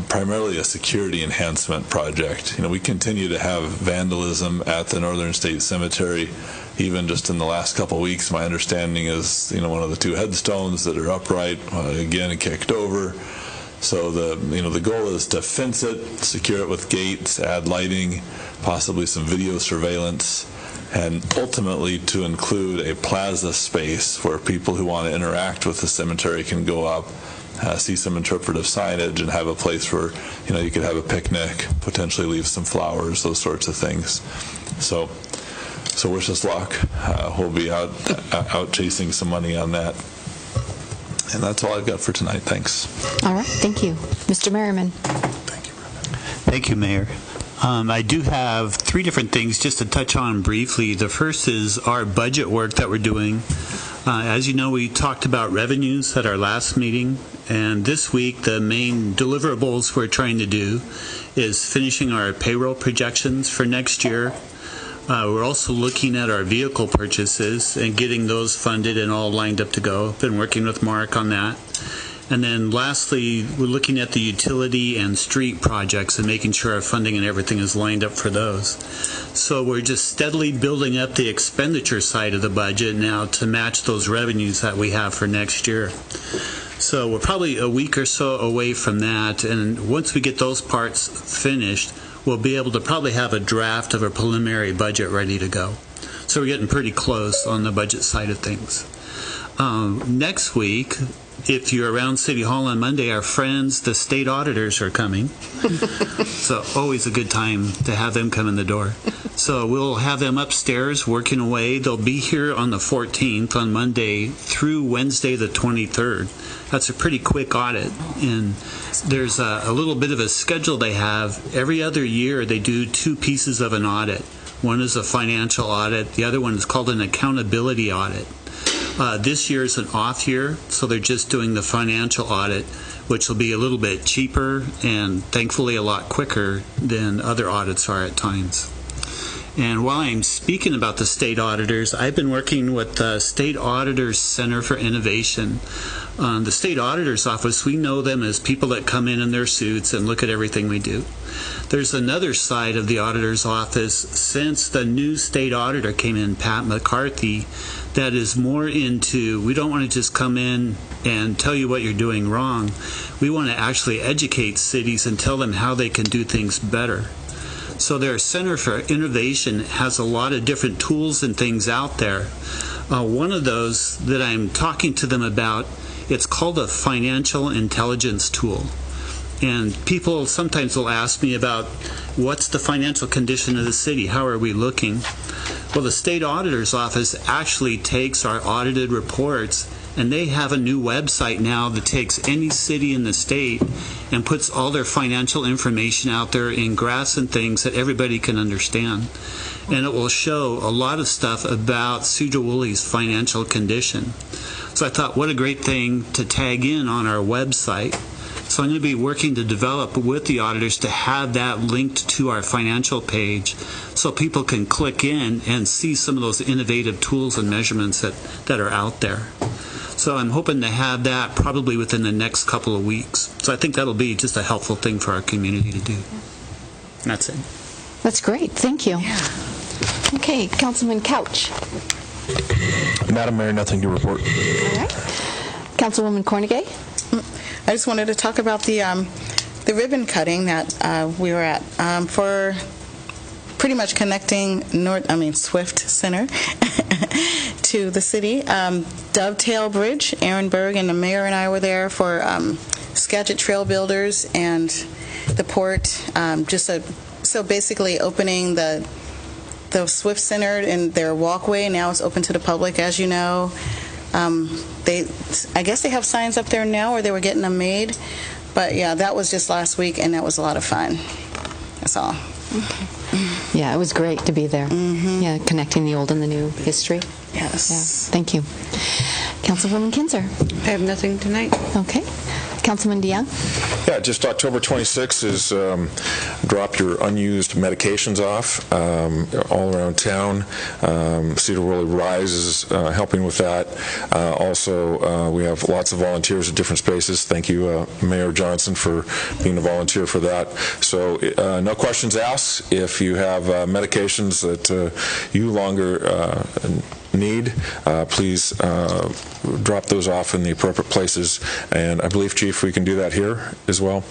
primarily a security enhancement project. We continue to have vandalism at the Northern State Cemetery. Even just in the last couple of weeks, my understanding is one of the 2 headstones that are upright again kicked over. So the goal is to fence it, secure it with gates, add lighting, possibly some video surveillance, and ultimately to include a plaza space where people who want to interact with the cemetery can go up, see some interpretive signage, and have a place where you could have a picnic, potentially leave some flowers, those sorts of things. So wish us luck. We'll be out chasing some money on that. And that's all I've got for tonight. Thanks. All right. Thank you. Mr. Merriman. Thank you, Mayor. I do have 3 different things just to touch on briefly. The first is our budget work that we're doing. As you know, we talked about revenues at our last meeting, and this week the main deliverables we're trying to do is finishing our payroll projections for next year. We're also looking at our vehicle purchases and getting those funded and all lined up to go. Been working with Mark on that. And then lastly, we're looking at the utility and street projects and making sure our funding and everything is lined up for those. So we're just steadily building up the expenditure side of the budget now to match those revenues that we have for next year. So we're probably a week or so away from that, and once we get those parts finished, we'll be able to probably have a draft of a preliminary budget ready to go. So we're getting pretty close on the budget side of things. Next week, if you're around City Hall on Monday, our friends, the state auditors, are coming. So always a good time to have them come in the door. So we'll have them upstairs working away. They'll be here on the 14th, on Monday, through Wednesday the 23rd. That's a pretty quick audit. And there's a little bit of a schedule they have. Every other year they do 2 pieces of an audit. One is a financial audit. The other one is called an accountability audit. This year is an off year, so they're just doing the financial audit, which will be a little bit cheaper and thankfully a lot quicker than other audits are at times. And while I'm speaking about the state auditors, I've been working with the State Auditors Center for Innovation. The State Auditor's Office, we know them as people that come in their suits and look at everything we do. There's another side of the Auditor's Office since the new state auditor came in, Pat McCarthy, that is more into, we don't want to just come in and tell you what you're doing wrong. We want to actually educate cities and tell them how they can do things better. So their Center for Innovation has a lot of different tools and things out there. One of those that I'm talking to them about, it's called a financial intelligence tool. And people sometimes will ask me about what's the financial condition of the city, how are we looking? Well, the State Auditor's Office actually takes our audited reports, and they have a new website now that takes any city in the state and puts all their financial information out there in graphs and things that everybody can understand. And it will show a lot of stuff about Sedro-Woolley's financial condition. So I thought, what a great thing to tag in on our website. So I'm going to be working to develop with the auditors to have that linked to our financial page so people can click in and see some of those innovative tools and measurements that are out there. So I'm hoping to have that probably within the next couple of weeks. So I think that'll be just a helpful thing for our community to do. And that's it. That's great. Thank you. Yeah. Okay, Councilman Couch. Madam Mayor, nothing to report. All right. Councilwoman Cornegay. I just wanted to talk about the ribbon cutting that we were at for pretty much connecting Swift Center to the city. Dovetail Bridge, Aaron Berg and the mayor and I were there for Skagit Trail Builders and the port. So basically opening the Swift Center and their walkway. Now it's open to the public, as you know. I guess they have signs up there now, or they were getting them made. But yeah, that was just last week, and that was a lot of fun. That's all. Yeah, it was great to be there. Mm-hmm. Yeah, connecting the old and the new history. Yes. Yeah, thank you. Councilwoman Kinzer. I have nothing tonight. Okay. Councilman DeYoung. Yeah, just October 26th is drop your unused medications off all around town. Sedro-Woolley Rise is helping with that. Also, we have lots of volunteers at different spaces. Thank you, Mayor Johnson, for being a volunteer for that. So no questions asked. If you have medications that you longer need, please drop those off in the appropriate places. And I believe, Chief, we can do that here as well.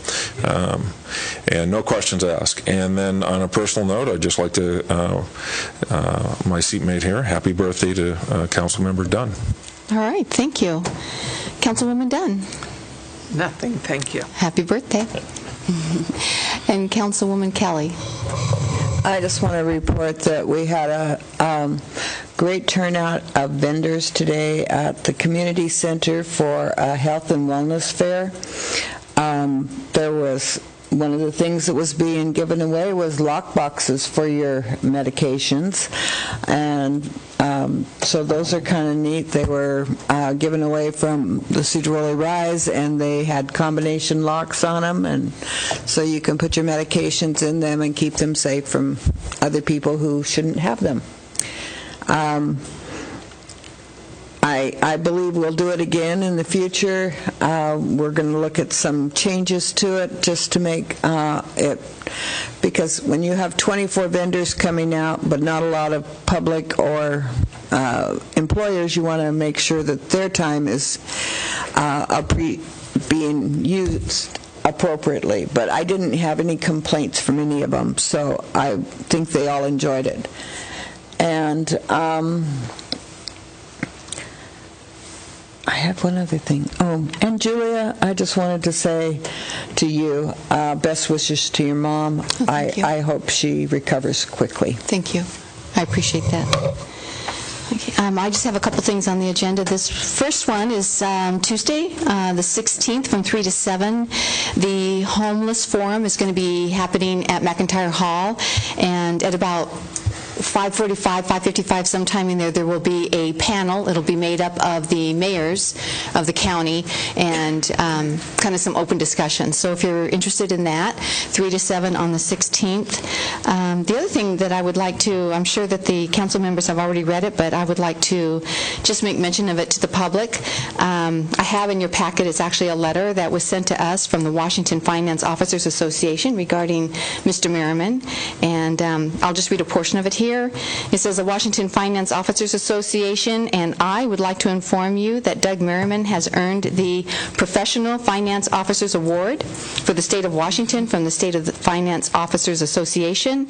And no questions asked. And then on a personal note, I'd just like to, my seatmate here, happy birthday to Councilmember Dunn. All right, thank you. Councilwoman Dunn. Nothing, thank you. Happy birthday. And Councilwoman Kelly. I just want to report that we had a great turnout of vendors today at the community center for a health and wellness fair. There was one of the things that was being given away was lock boxes for your medications, and so those are kind of neat. They were given away from the Sedro-Woolley Rise, and they had combination locks on them, and so you can put your medications in them and keep them safe from other people who shouldn't have them. I believe we'll do it again in the future. We're going to look at some changes to it just to make it, because when you have 24 vendors coming out but not a lot of public or employers, you want to make sure that their time is being used appropriately. But I didn't have any complaints from any of them, so I think they all enjoyed it. And I had one other thing. Oh, and Julia, I just wanted to say to you, best wishes to your mom. I hope she recovers quickly. Thank you. I appreciate that. Okay, I just have a couple things on the agenda. This first one is Tuesday, the 16th, from 3 to 7. The Homeless Forum is going to be happening at McIntyre Hall, and at about 5:45, 5:55, sometime in there will be a panel. It'll be made up of the mayors of the county and kind of some open discussion. So if you're interested in that, 3 to 7 on the 16th. The other thing that I would like to, I'm sure that the council members have already read it, but I would like to just make mention of it to the public. I have in your packet, it's actually a letter that was sent to us from the Washington Finance Officers Association regarding Mr. Merriman, and I'll just read a portion of it here. It says, the Washington Finance Officers Association and I would like to inform you that Doug Merriman has earned the Professional Finance Officers Award for the state of Washington from the State of the Finance Officers Association.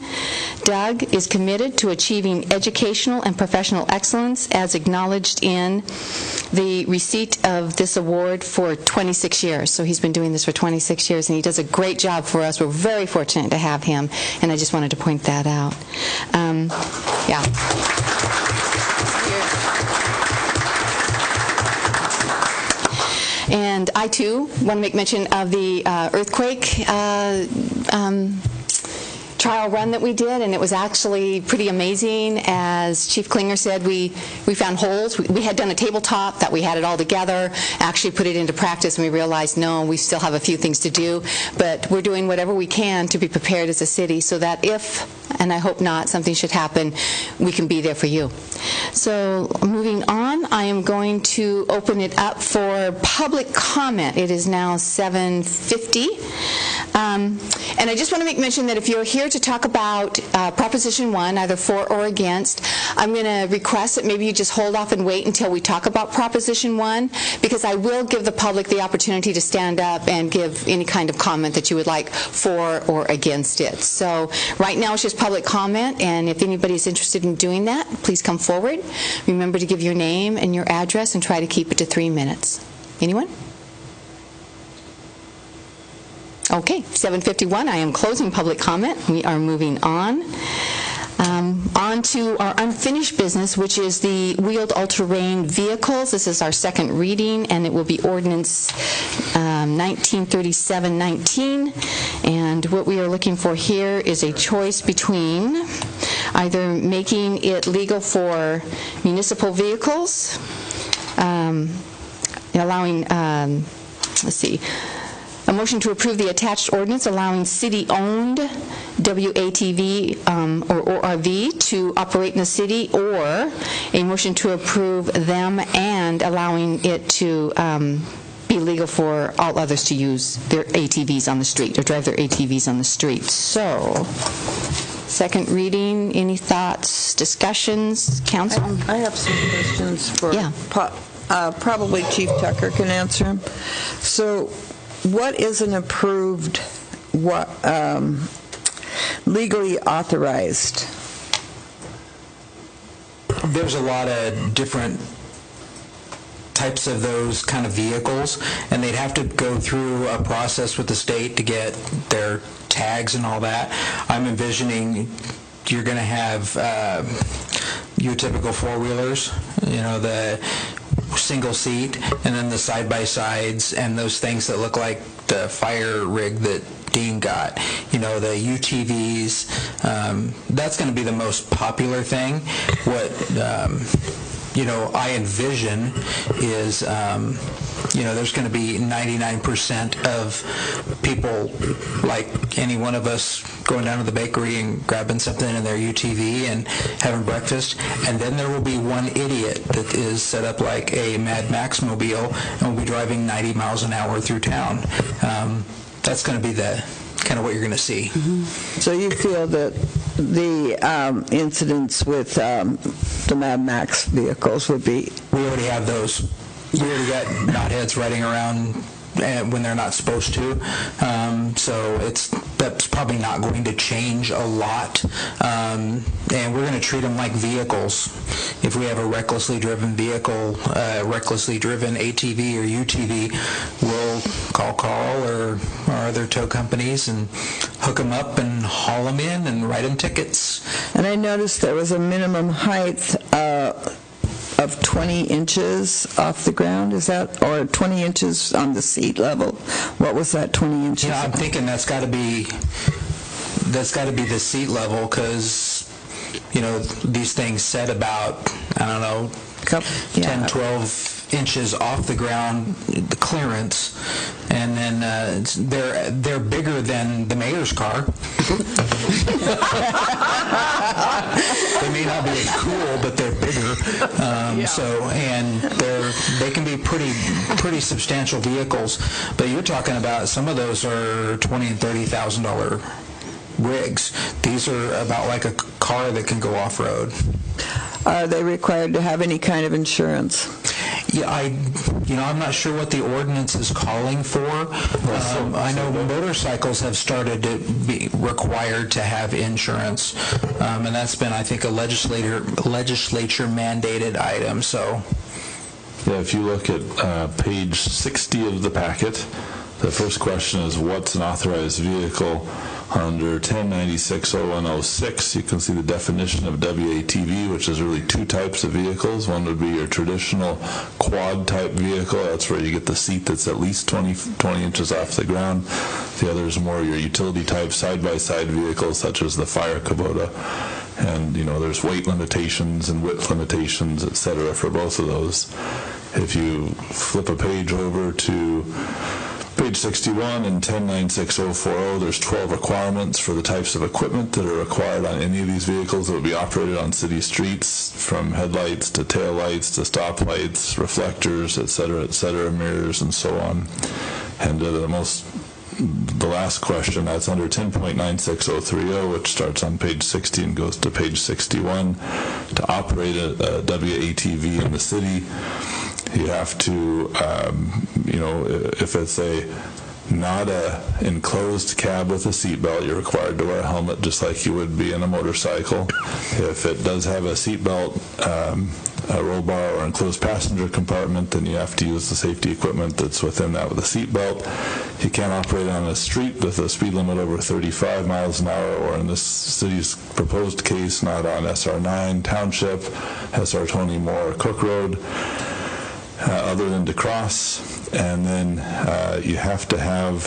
Doug is committed to achieving educational and professional excellence as acknowledged in the receipt of this award for 26 years. So he's been doing this for 26 years, and he does a great job for us. We're very fortunate to have him, and I just wanted to point that out. Yeah. And I, too, want to make mention of the earthquake trial run that we did, and it was actually pretty amazing. As Chief Klinger said, we found holes. We had done a tabletop, that we had it all together, actually put it into practice, and we realized, no, we still have a few things to do, but we're doing whatever we can to be prepared as a city so that if, and I hope not, something should happen, we can be there for you. So moving on, I am going to open it up for public comment. It is now 7:50. And I just want to make mention that if you're here to talk about Proposition 1, either for or against, I'm going to request that maybe you just hold off and wait until we talk about Proposition 1, because I will give the public the opportunity to stand up and give any kind of comment that you would like for or against it. So right now it's just public comment, and if anybody's interested in doing that, please come forward. Remember to give your name and your address and try to keep it to 3 minutes. Anyone? Okay, 7:51, I am closing public comment. We are moving on. On to our unfinished business, which is the wheeled all-terrain vehicles. This is our second reading, and it will be ordinance 1937-19. And what we are looking for here is a choice between either making it legal for municipal vehicles, allowing, let's see, a motion to approve the attached ordinance allowing city-owned WATV or ORV to operate in the city, or a motion to approve them and allowing it to be legal for all others to use their ATVs on the street or drive their ATVs on the street. So, second reading, any thoughts, discussions, council? I have some questions for probably Chief Tucker can answer them. So, what is an approved, legally authorized? There's a lot of different types of those kind of vehicles, and they'd have to go through a process with the state to get their tags and all that. I'm envisioning you're going to have your typical four-wheelers, the single seat, and then the side-by-sides and those things that look like the fire rig that Dean got. The UTVs, that's going to be the most popular thing. What I envision is there's going to be 99% of people, like any one of us, going down to the bakery and grabbing something in their UTV and having breakfast, and then there will be one idiot that is set up like a Mad Max mobile and will be driving 90 miles an hour through town. That's going to be the kind of what you're going to see. Mm-hmm. So you feel that the incidents with the Mad Max vehicles would be... We already have those. We already got knotheads riding around when they're not supposed to. So that's probably not going to change a lot. And we're going to treat them like vehicles. If we have a recklessly driven vehicle, recklessly driven ATV or UTV, we'll call Carl or our other tow companies and hook them up and haul them in and write them tickets. And I noticed there was a minimum height of 20 inches off the ground, is that, or 20 inches on the seat level? What was that, 20 inches? Yeah, I'm thinking that's got to be the seat level, because these things set about, I don't know, 10, 12 inches off the ground, the clearance, and then they're bigger than the mayor's car. They may not be as cool, but they're bigger. So, and they can be pretty substantial vehicles. But you're talking about some of those are $20,000 and $30,000 rigs. These are about like a car that can go off-road. Are they required to have any kind of insurance? Yeah, I'm not sure what the ordinance is calling for. I know motorcycles have started to be required to have insurance, and that's been, I think, a legislature mandated item. So, yeah, if you look at page 60 of the packet, the first question is, what's an authorized vehicle? Under 1096-0106, you can see the definition of WATV, which is really two types of vehicles. One would be your traditional quad-type vehicle. That's where you get the seat that's at least 20 inches off the ground. The other is more your utility-type side-by-side vehicles, such as the fire Kubota. And, there's weight limitations and width limitations, et cetera, for both of those. If you flip a page over to page 61 in 1096-040, there's 12 requirements for the types of equipment that are required on any of these vehicles that will be operated on city streets, from headlights to taillights to stoplights, reflectors, et cetera, mirrors, and so on. And the last question, that's under 10.96030, which starts on page 60 and goes to page 61. To operate a WATV in the city, you have to, if it's not a enclosed cab with a seatbelt, you're required to wear a helmet just like you would be in a motorcycle. If it does have a seatbelt, a roll bar or enclosed passenger compartment, then you have to use the safety equipment that's within that with a seatbelt. You can't operate on a street with a speed limit over 35 miles an hour, or in this city's proposed case, not on SR9, Township, SR Tony Moore, Cook Road, other than to cross. And then you have to have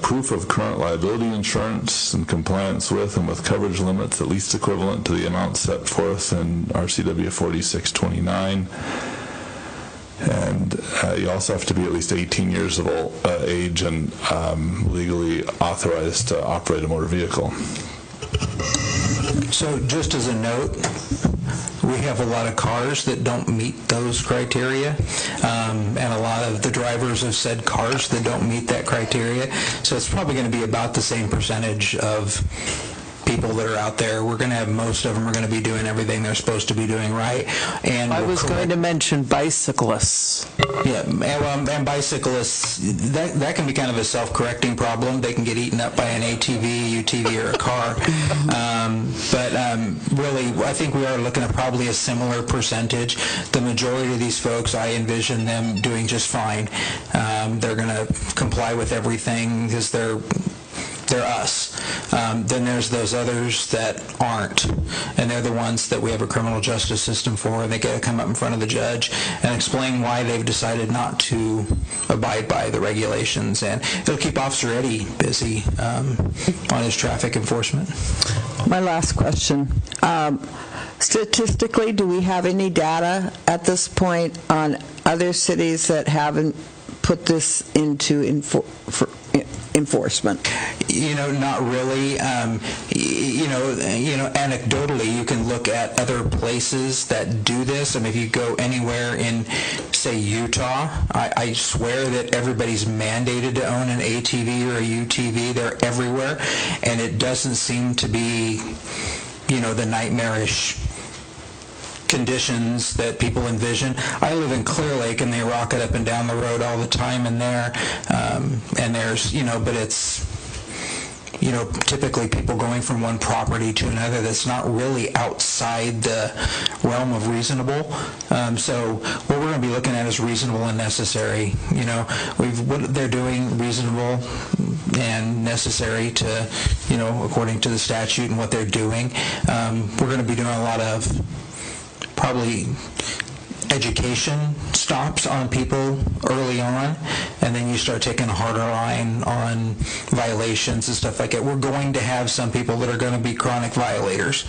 proof of current liability insurance in compliance with and with coverage limits at least equivalent to the amount set forth in RCW 4629. And you also have to be at least 18 years of age and legally authorized to operate a motor vehicle. So just as a note, we have a lot of cars that don't meet those criteria, and a lot of the drivers have said cars that don't meet that criteria. So it's probably going to be about the same percentage of people that are out there. We're going to have most of them are going to be doing everything they're supposed to be doing right. And I was going to mention bicyclists. Yeah, and bicyclists, that can be kind of a self-correcting problem. They can get eaten up by an ATV, UTV, or a car. But really, I think we are looking at probably a similar percentage. The majority of these folks, I envision them doing just fine. They're going to comply with everything because they're us. Then there's those others that aren't, and they're the ones that we have a criminal justice system for, and they got to come up in front of the judge and explain why they've decided not to abide by the regulations, and it'll keep Officer Eddie busy on his traffic enforcement. My last question. Statistically, do we have any data at this point on other cities that haven't put this into enforcement? Not really. Anecdotally, you can look at other places that do this. I mean, if you go anywhere in, say, Utah, I swear that everybody's mandated to own an ATV or a UTV. They're everywhere, and it doesn't seem to be, the nightmarish conditions that people envision. I live in Clear Lake, and they rocket up and down the road all the time in there, and there's, but it's, typically people going from one property to another that's not really outside the realm of reasonable. So what we're going to be looking at is reasonable and necessary. What they're doing reasonable and necessary to, according to the statute and what they're doing. We're going to be doing a lot of probably education stops on people early on, and then you start taking a harder line on violations and stuff like that. We're going to have some people that are going to be chronic violators.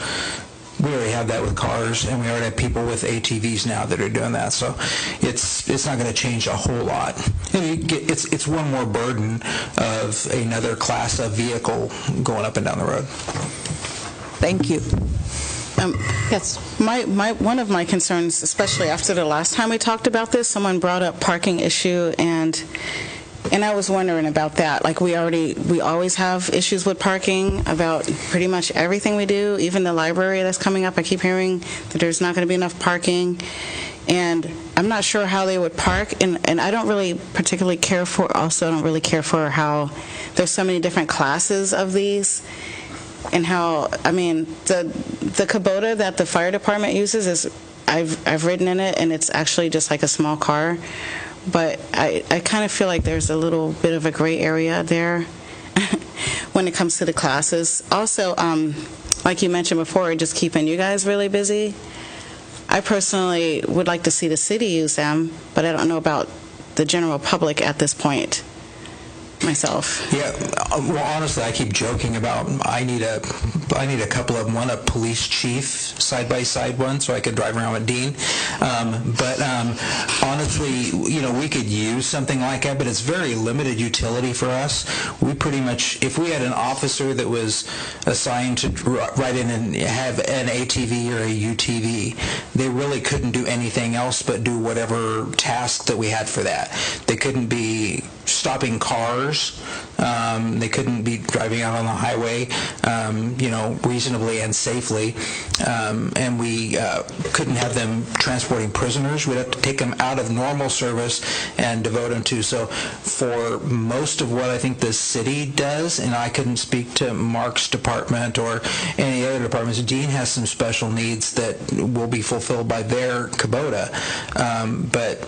we already have that with cars, and we already have people with ATVs now that are doing that. So it's not going to change a whole lot. And it's one more burden of another class of vehicle going up and down the road. Thank you. Yes. One of my concerns, especially after the last time we talked about this, someone brought up parking issue, and I was wondering about that. Like, we always have issues with parking about pretty much everything we do, even the library that's coming up. I keep hearing that there's not going to be enough parking, and I'm not sure how they would park, and I don't really particularly care for how there's so many different classes of these, and how, I mean, the Kubota that the fire department uses is, I've ridden in it, and it's actually just like a small car. But I kind of feel like there's a little bit of a gray area there when it comes to the classes. Also, like you mentioned before, just keeping you guys really busy. I personally would like to see the city use them, but I don't know about the general public at this point myself. Yeah, well, honestly, I keep joking about I need a couple of them, one a police chief side-by-side one, so I could drive around with Dean. But honestly, we could use something like that, but it's very limited utility for us. We pretty much, if we had an officer that was assigned to ride in and have an ATV or a UTV, they really couldn't do anything else but do whatever task that we had for that. They couldn't be stopping cars. They couldn't be driving out on the highway, reasonably and safely. And we couldn't have them transporting prisoners. We'd have to take them out of normal service and devote them to. So for most of what I think the city does, and I couldn't speak to Mark's department or any other departments, Dean has some special needs that will be fulfilled by their Kubota. But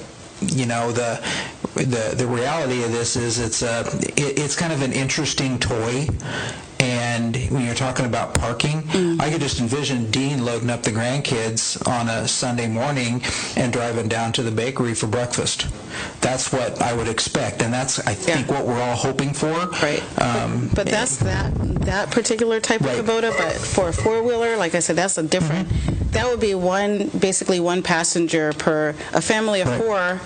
the reality of this is it's kind of an interesting toy. And when you're talking about parking, I could just envision Dean loading up the grandkids on a Sunday morning and driving down to the bakery for breakfast. That's what I would expect, and that's, I think, what we're all hoping for. Right. But that's that particular type of Kubota, but for a four-wheeler, like I said, that's a different, that would be basically one passenger per, a family of four.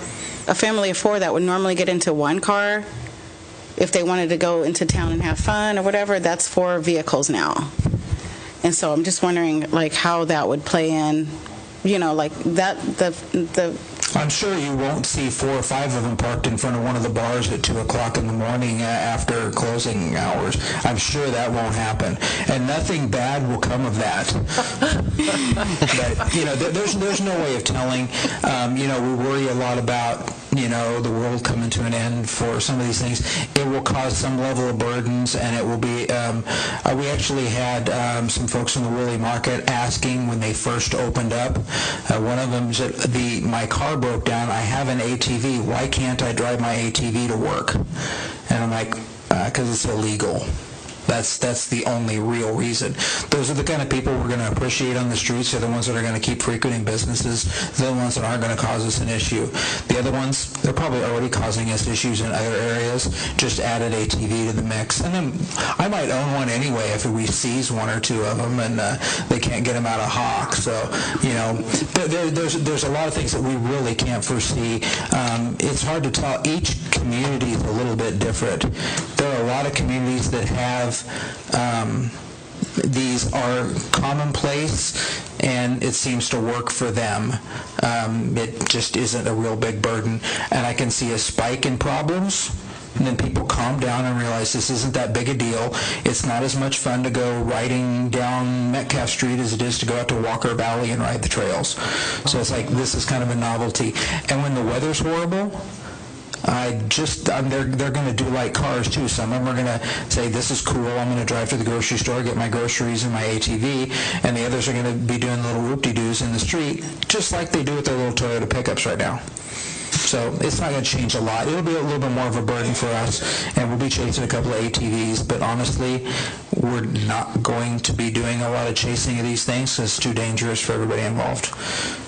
A family of four that would normally get into one car, if they wanted to go into town and have fun or whatever, that's 4 vehicles now. And so I'm just wondering, like, how that would play in, like that, I'm sure you won't see 4 or 5 of them parked in front of one of the bars at 2 o'clock in the morning after closing hours. I'm sure that won't happen, and nothing bad will come of that. But there's no way of telling. We worry a lot about the world coming to an end for some of these things. It will cause some level of burdens, and it will be. We actually had some folks in the Woolley Market asking when they first opened up. One of them said, "My car broke down. I have an ATV. Why can't I drive my ATV to work?" And I'm like, "Because it's illegal." That's the only real reason. Those are the kind of people we're going to appreciate on the streets. They're the ones that are going to keep frequenting businesses. They're the ones that aren't going to cause us an issue. The other ones, they're probably already causing us issues in other areas. Just added ATV to the mix. And then I might own one anyway if we seize 1 or 2 of them and they can't get them out of hock. So, there's a lot of things that we really can't foresee. It's hard to tell. Each community is a little bit different. There are a lot of communities that have these are commonplace, and it seems to work for them. It just isn't a real big burden, and I can see a spike in problems, and then people calm down and realize this isn't that big a deal. It's not as much fun to go riding down Metcalf Street as it is to go out to Walker Valley and ride the trails. So it's like, this is kind of a novelty. And when the weather's horrible, they're going to do like cars too. Some of them are going to say, this is cool, I'm going to drive to the grocery store, get my groceries in my ATV, and the others are going to be doing little whoop-de-doos in the street, just like they do with their little Toyota pickups right now. So it's not going to change a lot. It'll be a little bit more of a burden for us, and we'll be chasing a couple of ATVs, but honestly, we're not going to be doing a lot of chasing of these things because it's too dangerous for everybody involved.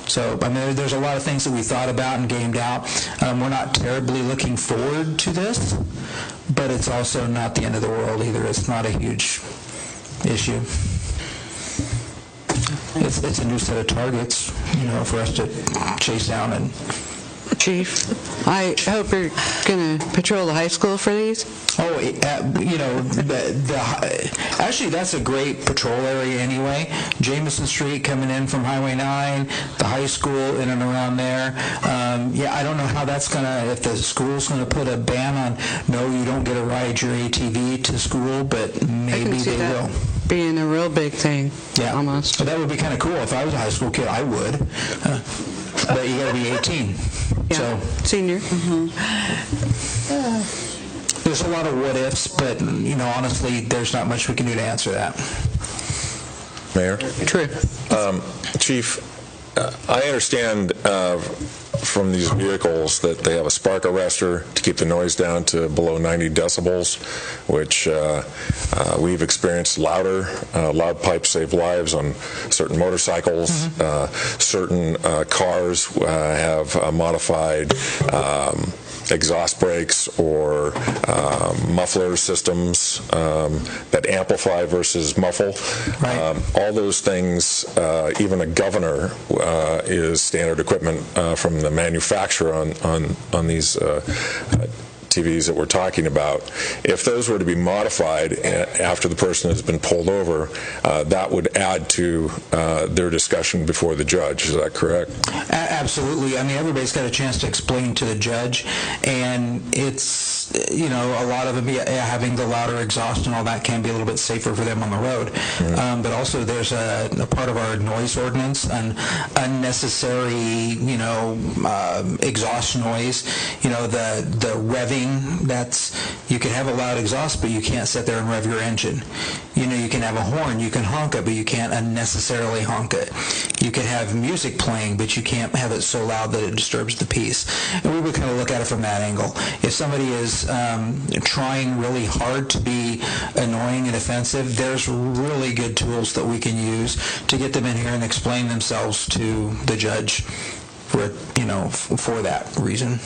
So, there's a lot of things that we thought about and gamed out. We're not terribly looking forward to this, but it's also not the end of the world either. It's not a huge issue. It's a new set of targets, for us to chase down. And Chief, I hope you're going to patrol the high school for these. Oh, actually, that's a great patrol area anyway. Jameson Street coming in from Highway 9, the high school in and around there. I don't know how that's going to, if the school's going to put a ban on, no, you don't get to ride your ATV to school, but maybe they will. Being a real big thing, almost. But that would be kind of cool. If I was a high school kid, I would. But you got to be 18. Yeah. So senior. There's a lot of what ifs, but honestly, there's not much we can do to answer that. Mayor? True. Chief, I understand from these vehicles that they have a spark arrestor to keep the noise down to below 90 decibels, which we've experienced loud pipes save lives on certain motorcycles. Certain cars have modified exhaust brakes or muffler systems that amplify versus muffle. Right. All those things, even a governor is standard equipment from the manufacturer on these TVs that we're talking about. If those were to be modified after the person has been pulled over, that would add to their discussion before the judge. Is that correct? Absolutely. I mean, everybody's got a chance to explain to the judge, and it's, a lot of them having the louder exhaust and all that can be a little bit safer for them on the road. But also there's a part of our noise ordinance, an unnecessary, exhaust noise, the revving, you can have a loud exhaust, but you can't sit there and rev your engine. You can have a horn, you can honk it, but you can't unnecessarily honk it. You can have music playing, but you can't have it so loud that it disturbs the peace. And we would kind of look at it from that angle. If somebody is trying really hard to be annoying and offensive, there's really good tools that we can use to get them in here and explain themselves to the judge for that reason.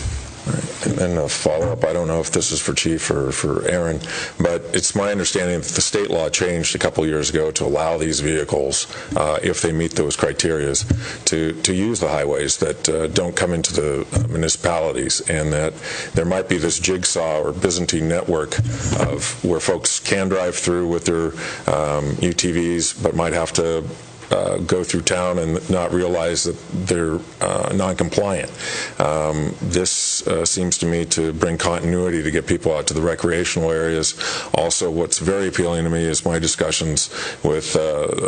Right. And then a follow-up, I don't know if this is for Chief or for Aaron, but it's my understanding that the state law changed a couple years ago to allow these vehicles, if they meet those criteria, to use the highways that don't come into the municipalities, and that there might be this jigsaw or Byzantine network of where folks can drive through with their UTVs, but might have to go through town and not realize that they're non-compliant. This seems to me to bring continuity to get people out to the recreational areas. Also, what's very appealing to me is my discussions with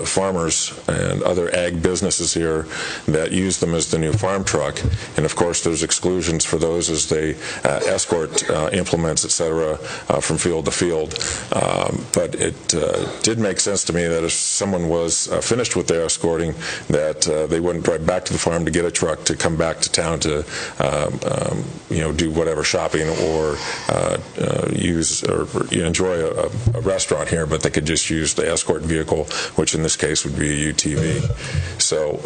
farmers and other ag businesses here that use them as the new farm truck. And of course, there's exclusions for those as they escort implements, etc., from field to field. But it did make sense to me that if someone was finished with their escorting, that they wouldn't drive back to the farm to get a truck to come back to town to do whatever shopping or use or enjoy a restaurant here, but they could just use the escort vehicle, which in this case would be a UTV. So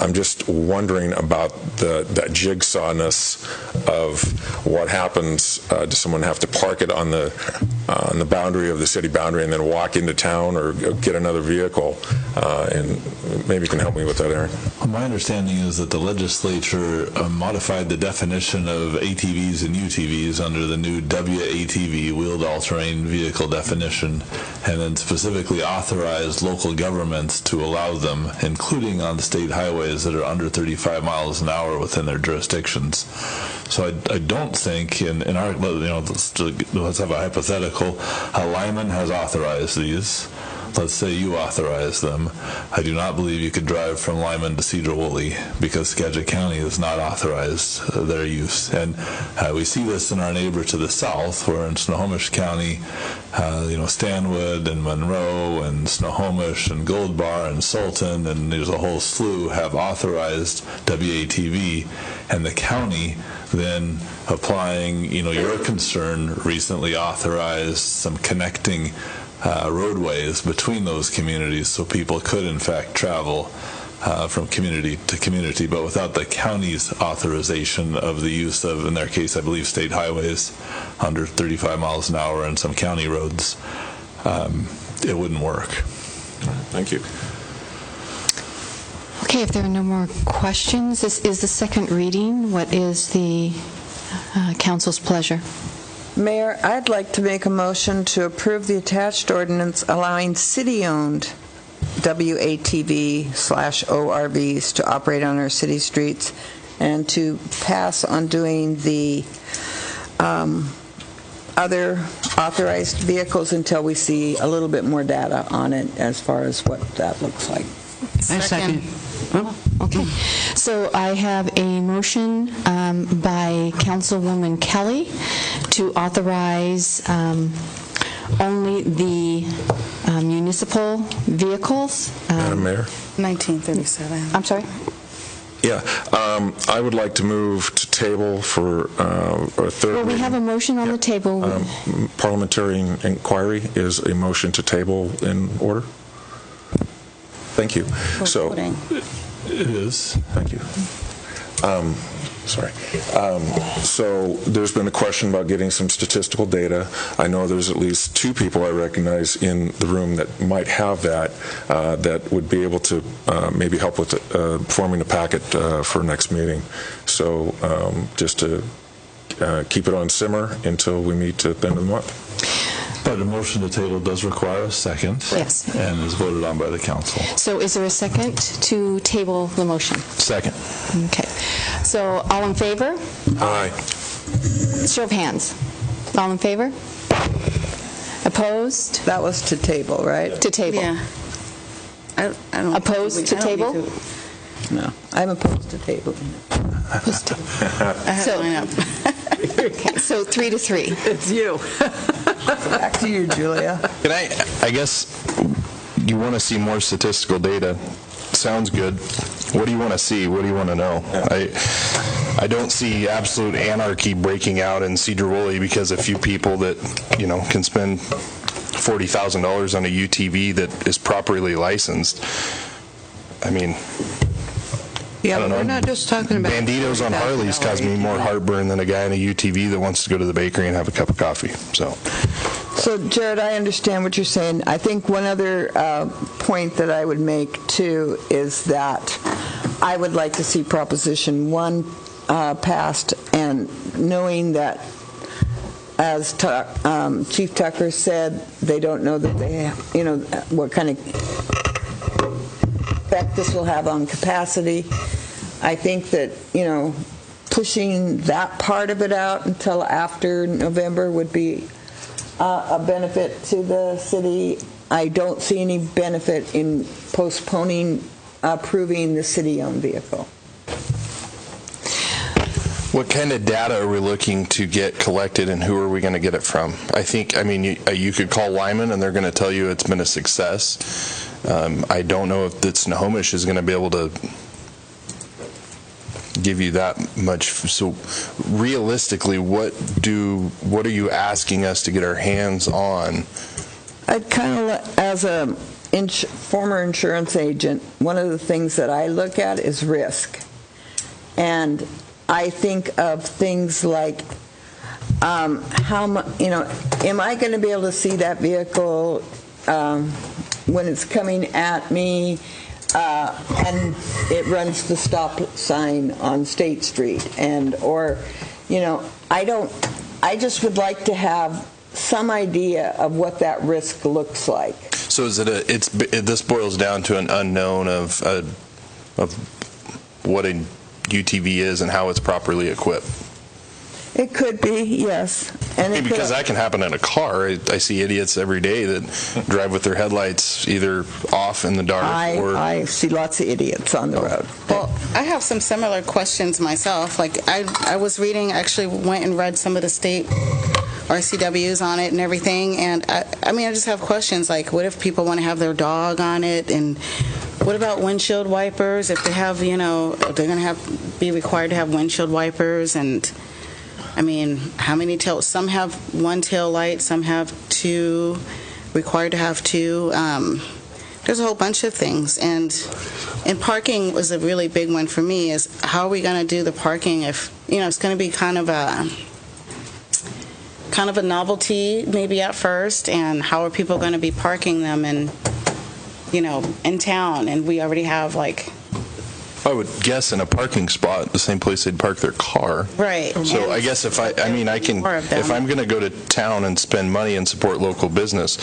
I'm just wondering about that jigsawness of what happens. Does someone have to park it on the boundary of the city boundary and then walk into town or get another vehicle? And maybe you can help me with that, Aaron. My understanding is that the legislature modified the definition of ATVs and UTVs under the new WATV, wheeled all-terrain vehicle definition, and then specifically authorized local governments to allow them, including on state highways that are under 35 miles an hour within their jurisdictions. So I don't think in our, let's have a hypothetical, Lyman has authorized these. Let's say you authorize them. I do not believe you could drive from Lyman to Sedro-Woolley because Skagit County has not authorized their use. And we see this in our neighbor to the south, where in Snohomish County, Stanwood and Monroe and Snohomish and Gold Bar and Sultan, and there's a whole slew, have authorized WATV, and the county then applying, your concern, recently authorized some connecting roadways between those communities so people could in fact travel from community to community, but without the county's authorization of the use of, in their case, I believe, state highways under 35 miles an hour and some county roads, it wouldn't work. Thank you. Okay, if there are no more questions, this is the second reading. What is the council's pleasure? Mayor, I'd like to make a motion to approve the attached ordinance allowing city-owned WATV/ORVs to operate on our city streets and to pass on doing the other authorized vehicles until we see a little bit more data on it as far as what that looks like. I second. Okay, so I have a motion by Councilwoman Kelly to authorize only the municipal vehicles. Madam Mayor? 1937. I'm sorry? Yeah, I would like to move to table for a third Well, we have a motion on the table. parliamentary inquiry. Is a motion to table in order? Thank you. So, it is. Thank you. Sorry. So there's been a question about getting some statistical data. I know there's at least two people I recognize in the room that might have that, that would be able to maybe help with forming a packet for next meeting. So just to keep it on simmer until we meet at the end of the month. But a motion to table does require a second. Yes. And is voted on by the council. So is there a second to table the motion? Second. Okay. So all in favor? Aye. Show of hands. All in favor? Opposed? That was to table, right? To table. Yeah. I don't. Opposed to I don't table? need to- No, I'm opposed to tabling. I have So- mine up. Okay, so 3-3. It's you. Back to you, Julia. Can I guess you want to see more statistical data. Sounds good. What do you want to see? What do you want to know? I don't see absolute anarchy breaking out in Sedro-Woolley because a few people that, can spend $40,000 on a UTV that is properly licensed. I mean, Yeah, I don't but we're know. not just talking about Banditos on Harleys cause me more heartburn than a guy in a UTV that wants to go to the bakery and have a cup of coffee. So, Jared, I understand what you're saying. I think one other point that I would make, too, is that I would like to see Proposition 1 passed, and knowing that, as Chief Tucker said, they don't know that they have, what kind of effect this will have on capacity. I think that, pushing that part of it out until after November would be a benefit to the city. I don't see any benefit in postponing approving the city-owned vehicle. What kind of data are we looking to get collected, and who are we going to get it from? You could call Lyman, and they're going to tell you it's been a success. I don't know if Snohomish is going to be able to give you that much. So realistically, what are you asking us to get our hands on? I'd kind of, as a former insurance agent, one of the things that I look at is risk. And I think of things like am I going to be able to see that vehicle when it's coming at me and it runs the stop sign on State Street, I just would like to have some idea of what that risk looks like. So is this boils down to an unknown of what a UTV is and how it's properly equipped? It could be, yes. Because that can happen in a car. I see idiots every day that drive with their headlights either off in the dark or... I see lots of idiots on the road. Well, I have some similar questions myself. Like, I was reading, actually went and read some of the state RCWs on it and everything, and I just have questions like, what if people want to have their dog on it, and what about windshield wipers? If they have, they're going to be required to have windshield wipers, and how many tails? Some have one tail light, some have two, required to have two. There's a whole bunch of things. And parking was a really big one for me, is how are we going to do the parking if, it's going to be kind of a novelty maybe at first, and how are people going to be parking them in town? And we already have I would guess in a parking spot, the same place they'd park their car. Right. So And I guess if I can, more of them. if I'm going to go to town and spend money and support local business,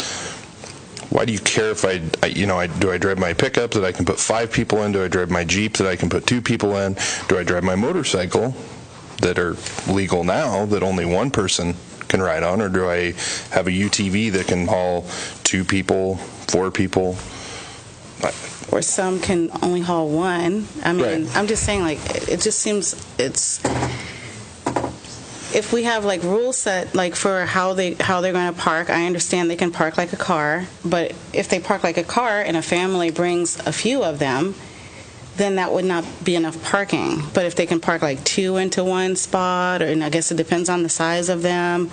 why do you care if do I drive my pickup that I can put 5 people in? Do I drive my Jeep that I can put 2 people in? Do I drive my motorcycle that are legal now that only 1 person can ride on? Or do I have a UTV that can haul 2 people, 4 people? Or some can only haul 1. I mean, Right. I'm just saying, like, it just seems if we have like rules set like for how they're going to park, I understand they can park like a car, but if they park like a car and a family brings a few of them, then that would not be enough parking. But if they can park like 2 into 1 spot, and I guess it depends on the size of them,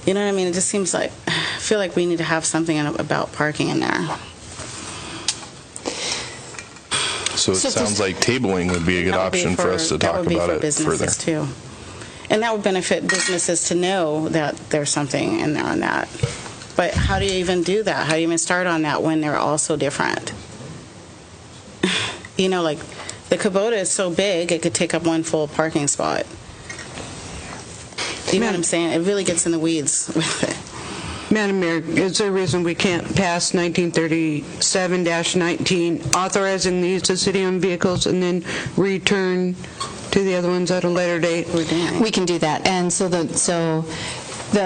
you know what I mean? It just seems like, I feel like we need to have something about parking in there. So it sounds like tabling would be a good option for us to talk about it further. Too. And that would benefit businesses to know that there's something in there on that. But how do you even do that? How do you even start on that when they're all so different? You know, like the Kubota is so big, it could take up 1 full parking spot. You know what I'm saying? It really gets in the weeds with it. Madam Mayor, is there a reason we can't pass 1937-19, authorizing the use of city-owned vehicles, and then return to the other ones at a later date? We can do that. And so the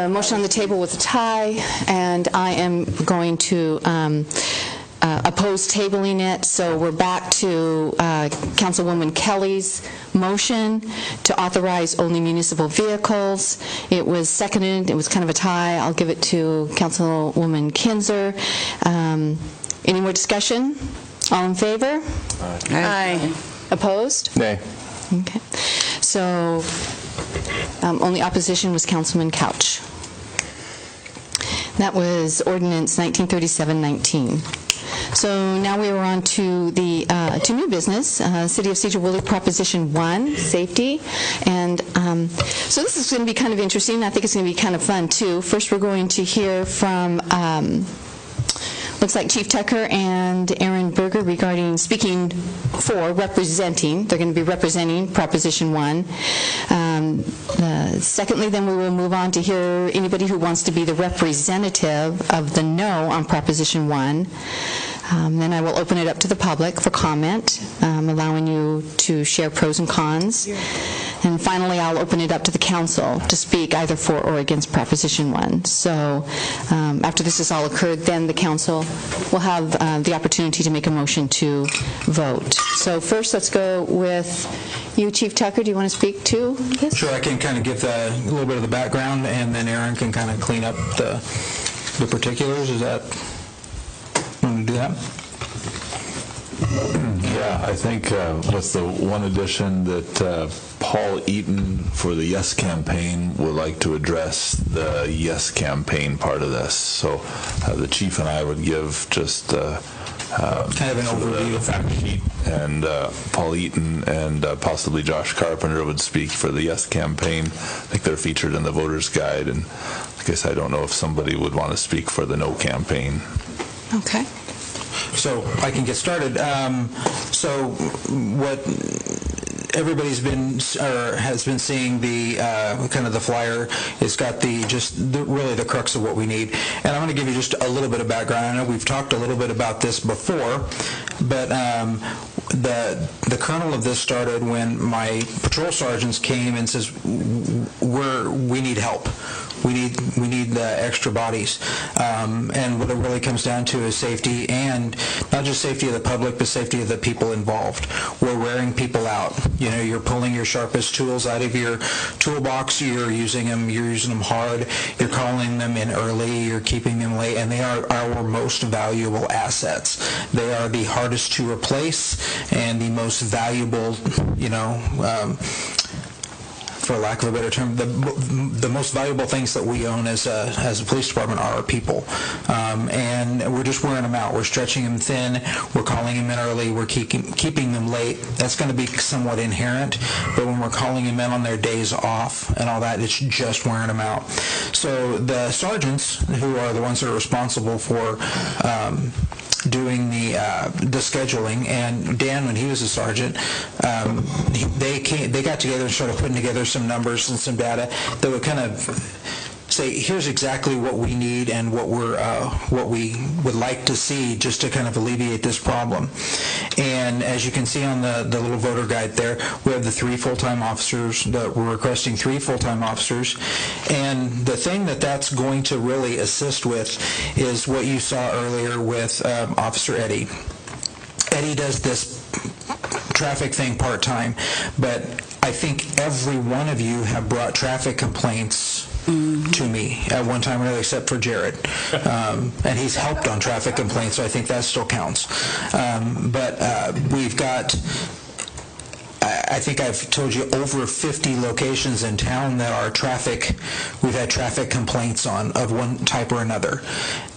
motion on the table was a tie, and I am going to oppose tabling it. So we're back to Councilwoman Kelly's motion to authorize only municipal vehicles. It was seconded. It was kind of a tie. I'll give it to Councilwoman Kinzer. Any more discussion? All in favor? Aye. Opposed? Nay. Okay. So only opposition was Councilman Couch. That was ordinance 1937-19. So now we are on to the to new business, City of Sedro-Woolley Proposition 1, safety. And so this is going to be kind of interesting. I think it's going to be kind of fun, too. First, we're going to hear from, looks like Chief Tucker and Aaron Berger representing, they're going to be representing Proposition 1. Secondly, then we will move on to hear anybody who wants to be the representative of the no on Proposition 1. Then I will open it up to the public for comment, allowing you to share pros and cons. And finally, I'll open it up to the council to speak either for or against Proposition 1. So after this has all occurred, then the council will have the opportunity to make a motion to vote. So first, let's go with you, Chief Tucker. Do you want to speak to this? Sure, I can kind of give a little bit of the background, and then Aaron can kind of clean up the particulars. Is that... Want to do that? Yeah, I think with the one addition that Paul Eaton for the Yes campaign would like to address the Yes campaign part of this. So the chief and I would give just kind of an overview, fact sheet, and Paul Eaton and possibly Josh Carpenter would speak for the Yes campaign. I think they're featured in the voters guide, and I guess I don't know if somebody would want to speak for the No campaign. Okay. So I can get started. So what everybody's been or has been seeing, the kind of the flyer, it's got really the crux of what we need. And I'm going to give you just a little bit of background. I know we've talked a little bit about this before, but the kernel of this started when my patrol sergeants came and says, we need help. We need extra bodies, and what it really comes down to is safety, and not just safety of the public, but safety of the people involved. We're wearing people out. You know, you're pulling your sharpest tools out of your toolbox. You're using them hard. You're calling them in early. You're keeping them late, and they are our most valuable assets. They are the hardest to replace and the most valuable. For lack of a better term, the most valuable things that we own as a police department are our people. And we're just wearing them out. We're stretching them thin. We're calling them in early. We're keeping them late. That's going to be somewhat inherent. But when we're calling them in on their days off and all that, it's just wearing them out. So the sergeants, who are the ones that are responsible for doing the scheduling, and Dan, when he was a sergeant, they got together and started putting together some numbers and some data that would kind of say, here's exactly what we need and what we would like to see just to kind of alleviate this problem. And as you can see on the little voter guide there, we have the 3 full-time officers that we're requesting 3 full-time officers. And the thing that's going to really assist with is what you saw earlier with Officer Eddie. Eddie does this traffic thing part-time, but I think every one of you have brought traffic complaints to me at one time or another, except for Jared. And he's helped on traffic complaints, so I think that still counts. But we've got, I think I've told you, over 50 locations in town that are we've had traffic complaints on of one type or another.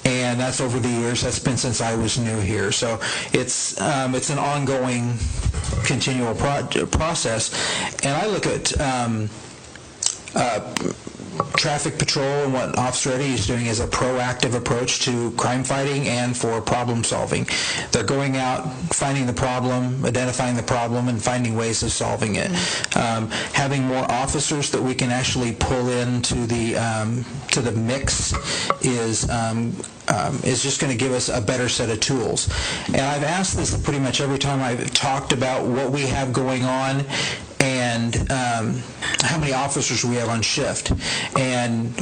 And that's over the years. That's been since I was new here. So it's an ongoing, continual process. And I look at traffic patrol and what Officer Eddie is doing is a proactive approach to crime fighting and for problem solving. They're going out, finding the problem, identifying the problem, and finding ways of solving it. Having more officers that we can actually pull into the mix is just going to give us a better set of tools. And I've asked this pretty much every time I've talked about what we have going on and how many officers we have on shift. And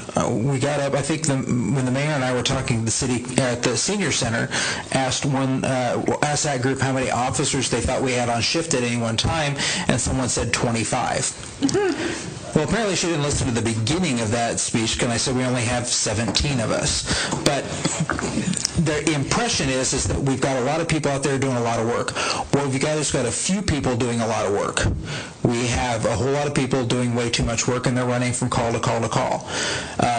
we got up, I think when the mayor and I were talking to the city at the senior center, asked that group how many officers they thought we had on shift at any one time, and someone said 25. Well, apparently she didn't listen to the beginning of that speech, because I said we only have 17 of us. But the impression is that we've got a lot of people out there doing a lot of work. Well, we've got a few people doing a lot of work. We have a whole lot of people doing way too much work, and they're running from call to call to call.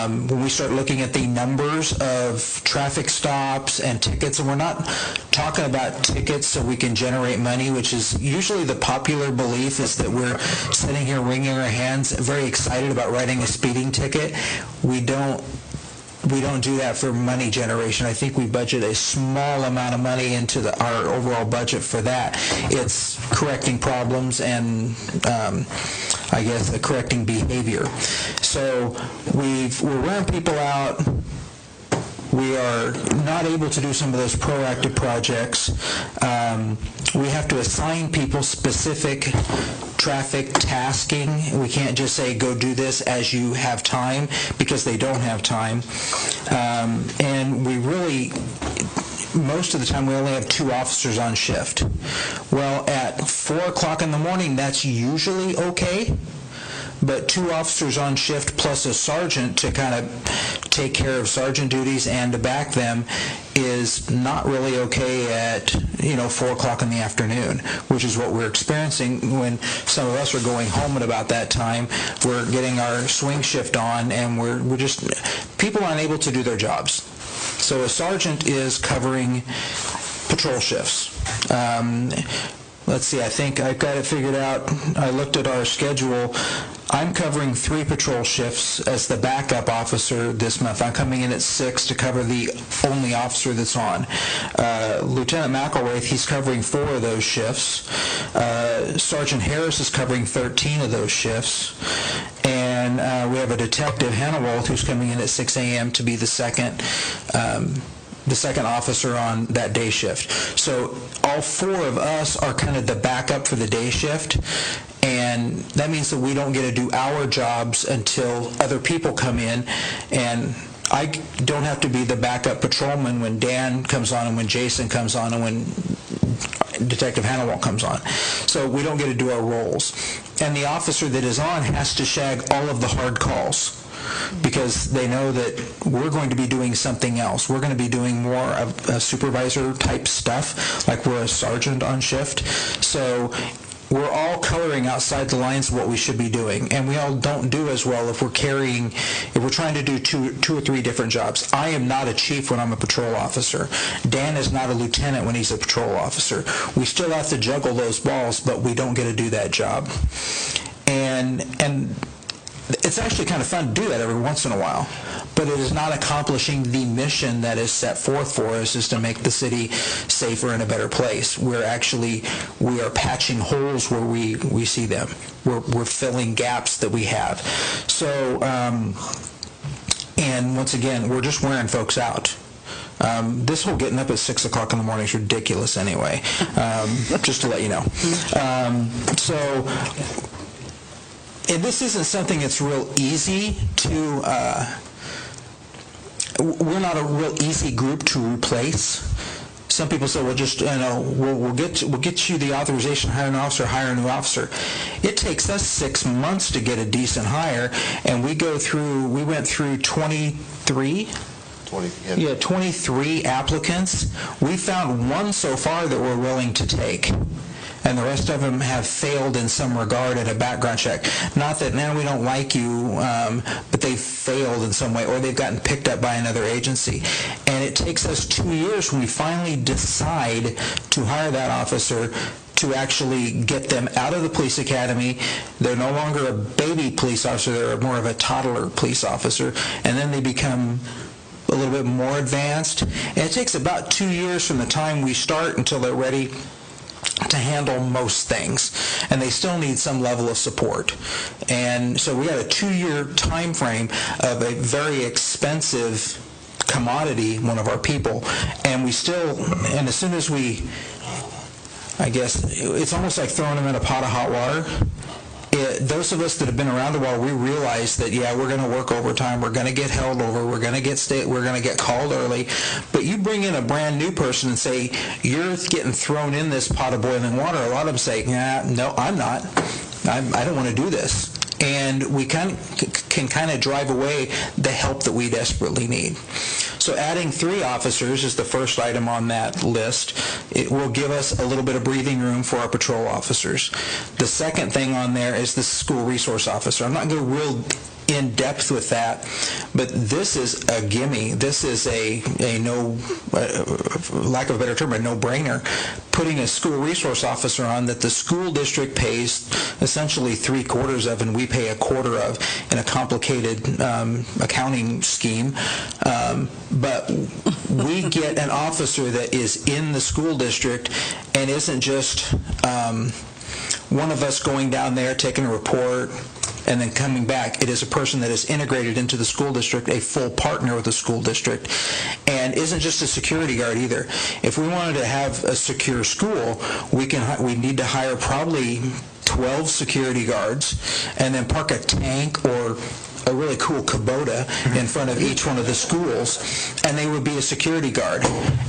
When we start looking at the numbers of traffic stops and tickets, and we're not talking about tickets so we can generate money, which is usually the popular belief, is that we're sitting here wringing our hands, very excited about writing a speeding ticket. We don't do that for money generation. I think we budget a small amount of money into our overall budget for that. It's correcting problems and I guess correcting behavior. So we're wearing people out. We are not able to do some of those proactive projects. We have to assign people specific traffic tasking. We can't just say, go do this as you have time, because they don't have time. And we really, most of the time, we only have 2 officers on shift. Well, at 4 o'clock in the morning, that's usually okay. But 2 officers on shift plus a sergeant to kind of take care of sergeant duties and to back them is not really okay at 4 o'clock in the afternoon, which is what we're experiencing when some of us are going home at about that time. We're getting our swing shift on, and we're just, people aren't able to do their jobs. So a sergeant is covering patrol shifts. Let's see, I think I've got it figured out. I looked at our schedule. I'm covering 3 patrol shifts as the backup officer this month. I'm coming in at 6 to cover the only officer that's on. Lieutenant McElwraith, he's covering 4 of those shifts. Sergeant Harris is covering 13 of those shifts. And we have a Detective Hannawalt who's coming in at 6 a.m. to be the second officer on that day shift. So all 4 of us are kind of the backup for the day shift, and that means that we don't get to do our jobs until other people come in, and I don't have to be the backup patrolman when Dan comes on and when Jason comes on and when Detective Hannawalt comes on. So we don't get to do our roles. And the officer that is on has to shag all of the hard calls, because they know that we're going to be doing something else. We're going to be doing more of supervisor-type stuff, like we're a sergeant on shift. So we're all coloring outside the lines of what we should be doing, and we all don't do as well if we're trying to do two or three different jobs. I am not a chief when I'm a patrol officer. Dan is not a lieutenant when he's a patrol officer. We still have to juggle those balls, but we don't get to do that job. And it's actually kind of fun to do that every once in a while, but it is not accomplishing the mission that is set forth for us, is to make the city safer and a better place. We are patching holes where we see them. We're filling gaps that we have. So, and once again, we're just wearing folks out. This whole getting up at 6 o'clock in the morning is ridiculous anyway, just to let you know. And this isn't something that's real easy to, we're not a real easy group to replace. Some people say, well, just, we'll get you the authorization to hire an officer, hire a new officer. It takes us 6 months to get a decent hire, and we went through 23 applicants. We found one so far that we're willing to take, and the rest of them have failed in some regard at a background check. Not that, man, we don't like you, but they've failed in some way, or they've gotten picked up by another agency. And it takes us 2 years when we finally decide to hire that officer to actually get them out of the police academy. They're no longer a baby police officer, they're more of a toddler police officer, and then they become a little bit more advanced. And it takes about 2 years from the time we start until they're ready to handle most things, and they still need some level of support. And so we got a 2-year time frame of a very expensive commodity, one of our people, and as soon as I guess it's almost like throwing them in a pot of hot water. Those of us that have been around a while, we realize that, yeah, we're going to work overtime, we're going to get held over, we're going to get called early. But you bring in a brand new person and say, you're getting thrown in this pot of boiling water. A lot of them say, no, I'm not. I don't want to do this. And we can kind of drive away the help that we desperately need. So adding 3 officers is the first item on that list. It will give us a little bit of breathing room for our patrol officers. The second thing on there is the school resource officer. I'm not going to go real in depth with that, but this is a gimme. This is a no, lack of a better term, a no-brainer. Putting a school resource officer on that the school district pays essentially 3/4 of, and we pay 1/4 of in a complicated accounting scheme. But we get an officer that is in the school district and isn't just one of us going down there, taking a report, and then coming back. It is a person that is integrated into the school district, a full partner with the school district, and isn't just a security guard either. If we wanted to have a secure school, we need to hire probably 12 security guards and then park a tank or a really cool Kubota in front of each one of the schools, and they would be a security guard.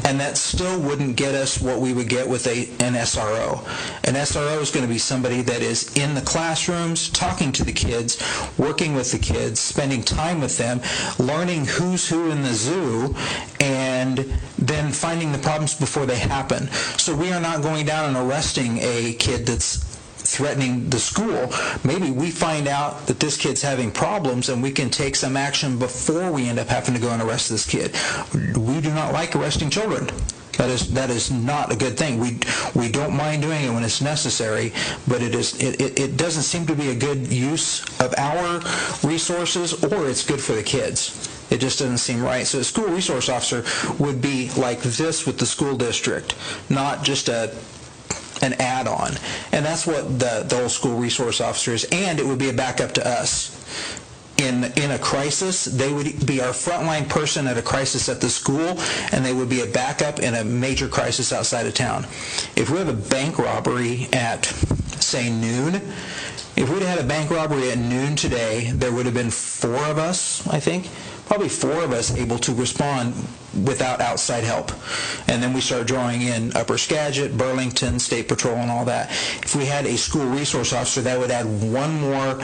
And that still wouldn't get us what we would get with an SRO. An SRO is going to be somebody that is in the classrooms, talking to the kids, working with the kids, spending time with them, learning who's who in the zoo, and then finding the problems before they happen. So we are not going down and arresting a kid that's threatening the school. Maybe we find out that this kid's having problems and we can take some action before we end up having to go and arrest this kid. We do not like arresting children. That is not a good thing. We don't mind doing it when it's necessary, but it doesn't seem to be a good use of our resources, or it's good for the kids. It just doesn't seem right. So a school resource officer would be like this with the school district, not just an add-on. And that's what the whole school resource officer is, and it would be a backup to us. In a crisis, they would be our frontline person at a crisis at the school, and they would be a backup in a major crisis outside of town. If we have a bank robbery at, say, noon, if we'd had a bank robbery at noon today, there would have been 4 of us, I think, probably 4 of us able to respond without outside help. And then we start drawing in Upper Skagit, Burlington, State Patrol, and all that. If we had a school resource officer, that would add one more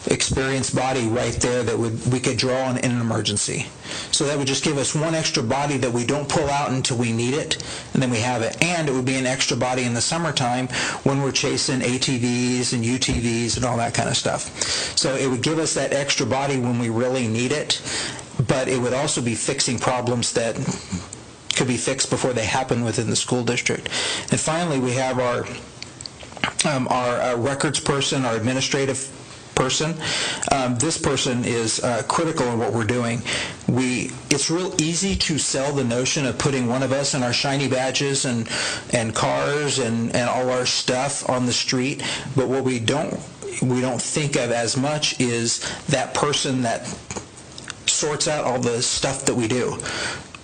experienced body right there that we could draw on in an emergency. So that would just give us one extra body that we don't pull out until we need it, and then we have it. And it would be an extra body in the summertime when we're chasing ATVs and UTVs and all that kind of stuff. So it would give us that extra body when we really need it, but it would also be fixing problems that could be fixed before they happen within the school district. And finally, we have our records person, our administrative person. This person is critical in what we're doing. It's real easy to sell the notion of putting one of us in our shiny badges and cars and all our stuff on the street, but what we don't think of as much is that person that sorts out all the stuff that we do.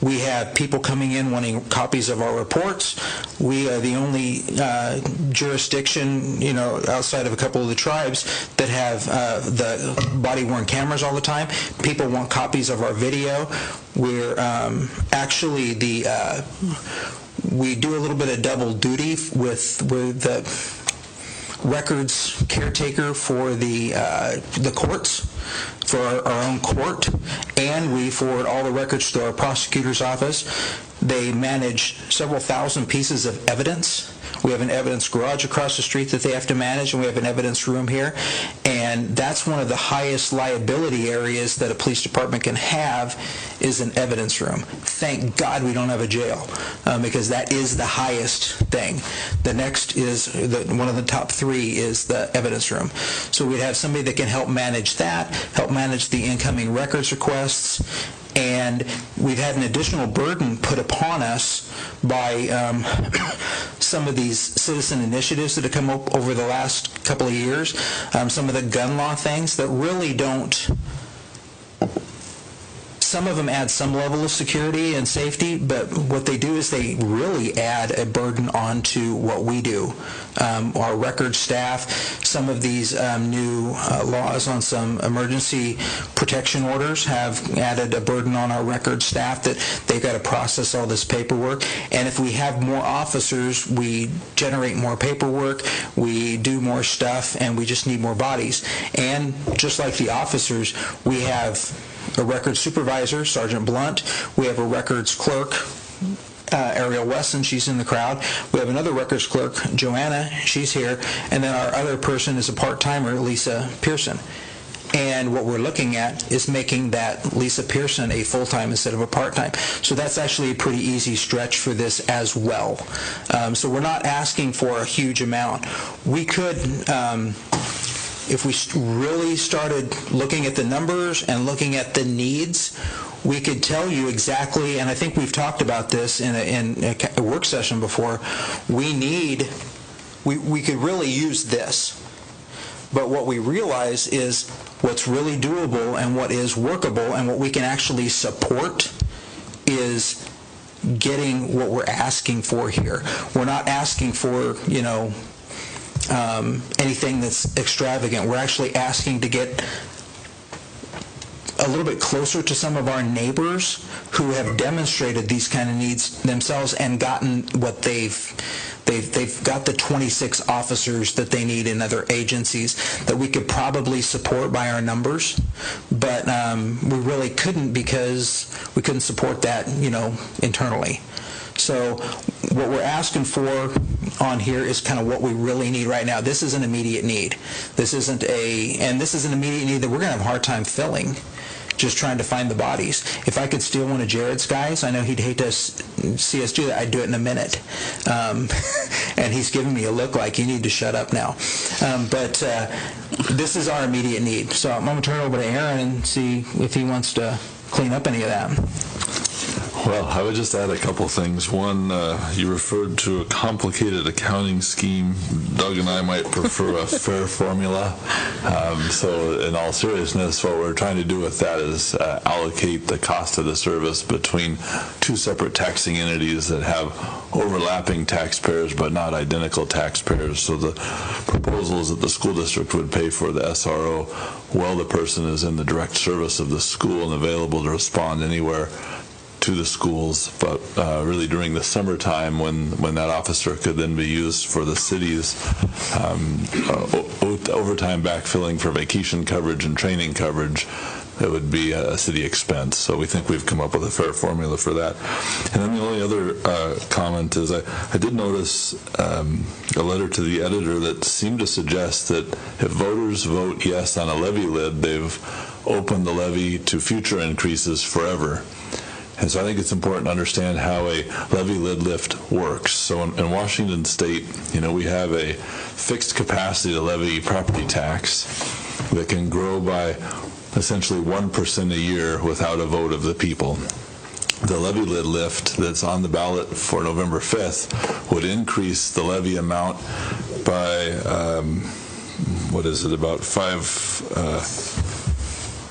We have people coming in wanting copies of our reports. We are the only jurisdiction, outside of a couple of the tribes that have the body-worn cameras all the time. People want copies of our video. We're actually we do a little bit of double duty with the records caretaker for the courts, for our own court, and we forward all the records to our prosecutor's office. They manage several thousand pieces of evidence. We have an evidence garage across the street that they have to manage, and we have an evidence room here. And that's one of the highest liability areas that a police department can have, is an evidence room. Thank God we don't have a jail, because that is the highest thing. The next is, one of the top three is the evidence room. So we'd have somebody that can help manage that, help manage the incoming records requests, and we've had an additional burden put upon us by some of these citizen initiatives that have come up over the last couple of years, some of the gun law things that really don't. Some of them add some level of security and safety, but what they do is they really add a burden onto what we do. Our record staff, some of these new laws on some emergency protection orders have added a burden on our record staff that they've got to process all this paperwork. And if we have more officers, we generate more paperwork, we do more stuff, and we just need more bodies. And just like the officers, we have a records supervisor, Sergeant Blunt. We have a records clerk, Ariel Wesson, she's in the crowd. We have another records clerk, Joanna, she's here. And then our other person is a part-timer, Lisa Pearson. And what we're looking at is making that Lisa Pearson a full-time instead of a part-time. So that's actually a pretty easy stretch for this as well. So we're not asking for a huge amount. We could... if we really started looking at the numbers and looking at the needs, we could tell you exactly, and I think we've talked about this in a work session before, we could really use this. But what we realize is what's really doable and what is workable and what we can actually support is getting what we're asking for here. We're not asking for, anything that's extravagant. We're actually asking to get a little bit closer to some of our neighbors who have demonstrated these kind of needs themselves and gotten what they've got the 26 officers that they need in other agencies that we could probably support by our numbers, but we really couldn't because we couldn't support that, internally. So what we're asking for on here is kind of what we really need right now. This is an immediate need. This is an immediate need that we're going to have a hard time filling, just trying to find the bodies. If I could steal one of Jared's guys, I know he'd hate to see us do that. I'd do it in a minute. And he's giving me a look like, you need to shut up now. But this is our immediate need. So I'm going to turn it over to Aaron and see if he wants to clean up any of that. Well, I would just add a couple things. One, you referred to a complicated accounting scheme. Doug and I might prefer a fair formula. So in all seriousness, what we're trying to do with that is allocate the cost of the service between two separate taxing entities that have overlapping taxpayers but not identical taxpayers. So the proposal is that the school district would pay for the SRO while the person is in the direct service of the school and available to respond anywhere to the schools, but really during the summertime when that officer could then be used for the city's overtime backfilling for vacation coverage and training coverage, it would be a city expense. So we think we've come up with a fair formula for that. And then the only other comment is I did notice a letter to the editor that seemed to suggest that if voters vote yes on a levy lid, they've opened the levy to future increases forever. And so I think it's important to understand how a levy lid lift works. So in Washington State, we have a fixed capacity to levy property tax. that can grow by essentially 1% a year without a vote of the people. The levy lid lift that's on the ballot for November 5th would increase the levy amount by, about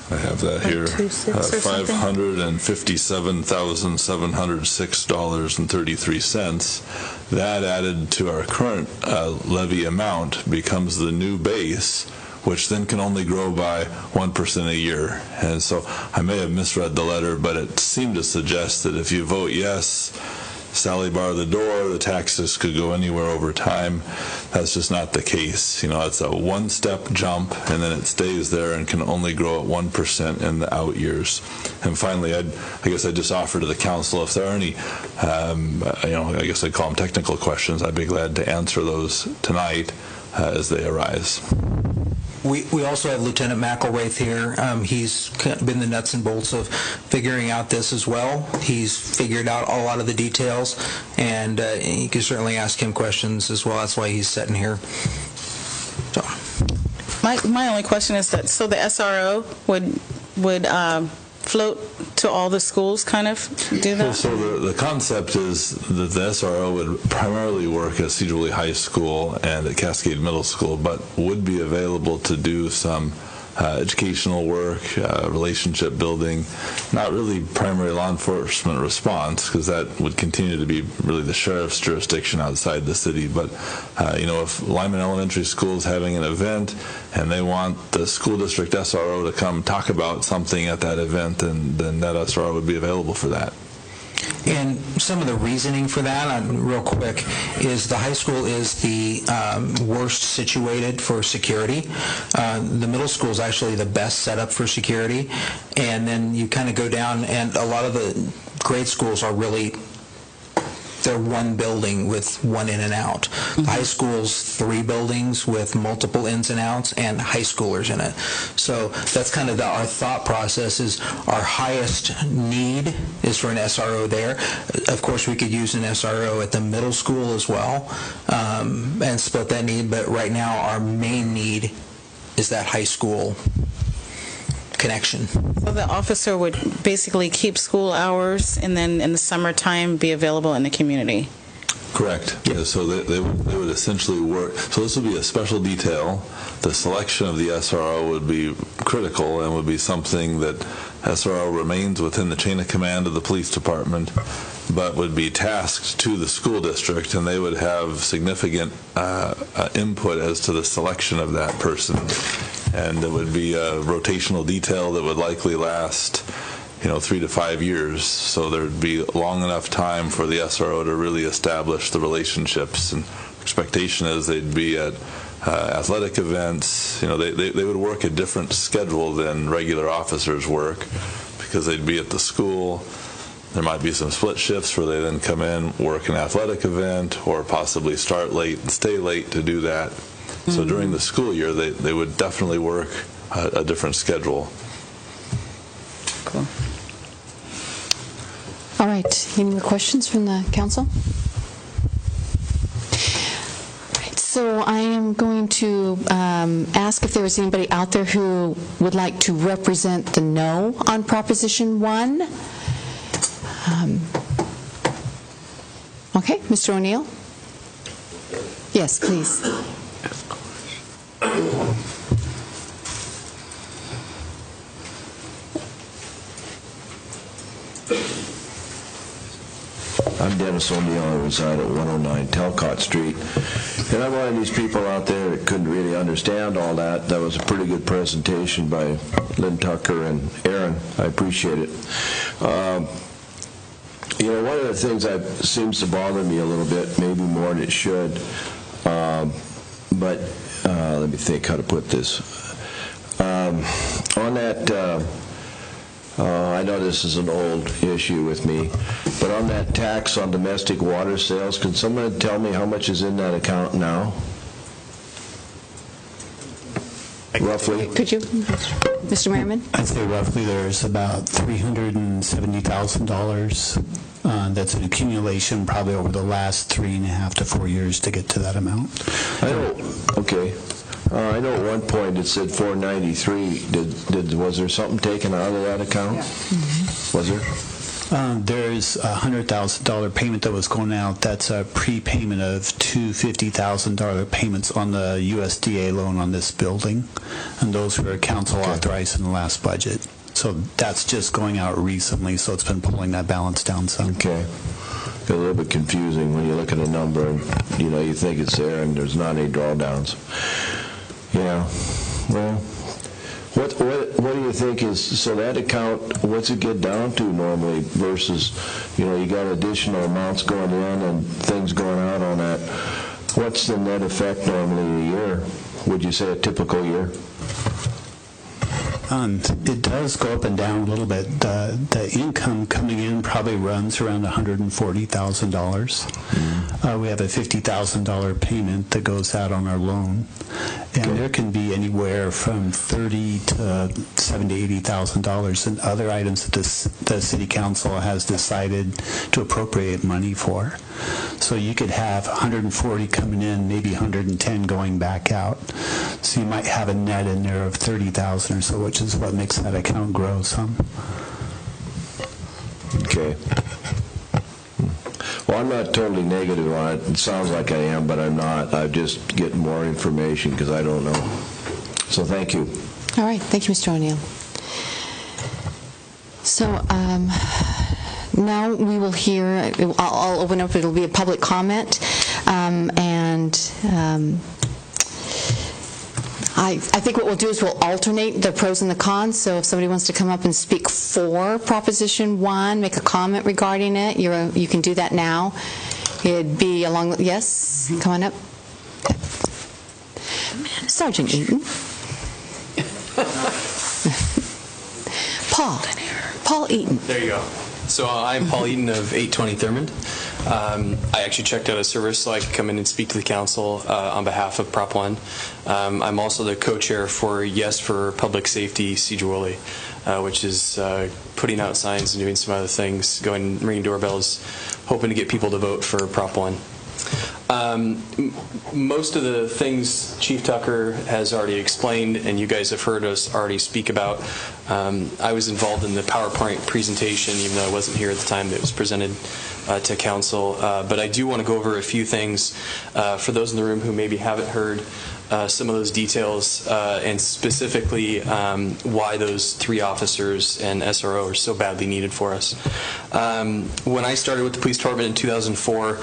I have that here, $557,706.33. That added to our current levy amount becomes the new base, which then can only grow by 1% a year. And so I may have misread the letter, but it seemed to suggest that if you vote yes, Sally bar the door, the taxes could go anywhere over time. That's just not the case. It's a one-step jump, and then it stays there and can only grow at 1% in the out years. And finally, I guess I just offer to the council, if there are any, I guess I'd call them technical questions, I'd be glad to answer those tonight as they arise. We also have Lieutenant McElwraith here. He's been the nuts and bolts of figuring out this as well. He's figured out a lot of the details, and you can certainly ask him questions as well. That's why he's sitting here. So. My only question is that, so the SRO would float to all the schools, kind of do that? So the concept is that the SRO would primarily work at Sedro-Woolley High School and at Cascade Middle School, but would be available to do some educational work, relationship building, not really primary law enforcement response, because that would continue to be really the sheriff's jurisdiction outside the city. But if Lyman Elementary School is having an event and they want the school district SRO to come talk about something at that event, then that SRO would be available for that. And some of the reasoning for that, real quick, is the high school is the worst situated for security. The middle school is actually the best set up for security. And then you kind of go down, and a lot of the grade schools are really, they're one building with one in and out. The high school's 3 buildings with multiple ins and outs and high schoolers in it. So that's kind of our thought process is our highest need is for an SRO there. Of course, we could use an SRO at the middle school as well and split that need, but right now our main need is that high school connection. So the officer would basically keep school hours and then in the summertime be available in the community? Correct. Yeah, so they would essentially work. So this would be a special detail. The selection of the SRO would be critical and would be something that SRO remains within the chain of command of the police department, but would be tasked to the school district, and they would have significant input as to the selection of that person. And it would be a rotational detail that would likely last 3 to 5 years. So there'd be long enough time for the SRO to really establish the relationships. And expectation is they'd be at athletic events. They would work a different schedule than regular officers work because they'd be at the school. There might be some split shifts where they then come in, work an athletic event, or possibly start late and stay late to do that. So during the school year, they would definitely work a different schedule. Cool. All right. Any more questions from the council? All right. So I am going to ask if there is anybody out there who would like to represent the no on Proposition 1. Okay, Mr. O'Neill? Yes, please. I'm Dennis O'Neill. I reside at 109 Talcott Street. And I'm one of these people out there that couldn't really understand all that. That was a pretty good presentation by Lynn Tucker and Aaron. I appreciate it. One of the things that seems to bother me a little bit, maybe more than it should, but let me think how to put this. On that, I know this is an old issue with me, but on that tax on domestic water sales, can someone tell me how much is in that account now? Roughly? Could you, Mr. Merriman? I'd say roughly there's about $370,000 that's an accumulation probably over the last 3.5 to 4 years to get to that amount. I don't, okay. I know at one point it said 493. Was there something taken out of that account? Was there? There's a $100,000 payment that was going out. That's a prepayment of two $50,000 payments on the USDA loan on this building, and those were council authorized in the last budget. So that's just going out recently, so it's been pulling that balance down some. Okay. A little bit confusing when you look at a number and, you think it's there and there's not any drawdowns. Yeah. Well, what do you think is, so that account, what's it get down to normally versus, you got additional amounts going in and things going out on that. What's the net effect normally a year? Would you say a typical year? It does go up and down a little bit. The income coming in probably runs around $140,000. We have a $50,000 payment that goes out on our loan, and there can be anywhere from $30,000 to $70,000 to $80,000 in other items that the city council has decided to appropriate money for. So you could have 140 coming in, maybe 110 going back out. So you might have a net in there of 30,000 or so, which is what makes that account grow some. Okay. Well, I'm not totally negative on it. It sounds like I am, but I'm not. I'm just getting more information because I don't know. So thank you. All right. Thank you, Mr. O'Neill. So now we will hear, I'll open up, it'll be a public comment, I think what we'll do is we'll alternate the pros and the cons. So if somebody wants to come up and speak for Proposition 1, make a comment regarding it, you can do that now. It'd be along, yes, come on up. Sergeant Eaton. Paul Eaton. There you go. So I'm Paul Eaton of 820 Thurmond. I actually checked out a service so I could come in and speak to the council on behalf of Prop 1. I'm also the co-chair for Yes for Public Safety Sedro-Woolley, which is putting out signs and doing some other things, ringing doorbells, hoping to get people to vote for Prop 1. Most of the things Chief Tucker has already explained and you guys have heard us already speak about. I was involved in the PowerPoint presentation, even though I wasn't here at the time that it was presented to council. But I do want to go over a few things for those in the room who maybe haven't heard some of those details and specifically why those 3 officers and SRO are so badly needed for us. When I started with the police department in 2004,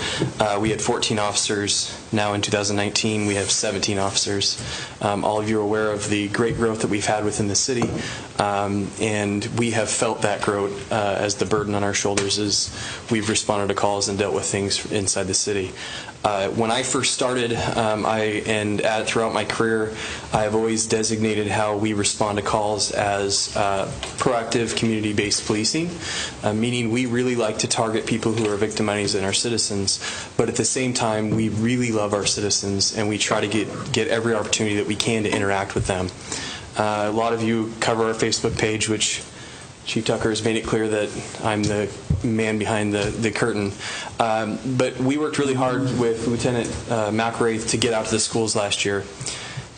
we had 14 officers. Now in 2019, we have 17 officers. All of you are aware of the great growth that we've had within the city, and we have felt that growth as the burden on our shoulders as we've responded to calls and dealt with things inside the city. When I first started, throughout my career, I have always designated how we respond to calls as proactive community-based policing, meaning we really like to target people who are victimizing our citizens, but at the same time, we really love our citizens and we try to get every opportunity that we can to interact with them. A lot of you cover our Facebook page, which Chief Tucker has made it clear that I'm the man behind the curtain. But we worked really hard with Lieutenant McWraith to get out to the schools last year.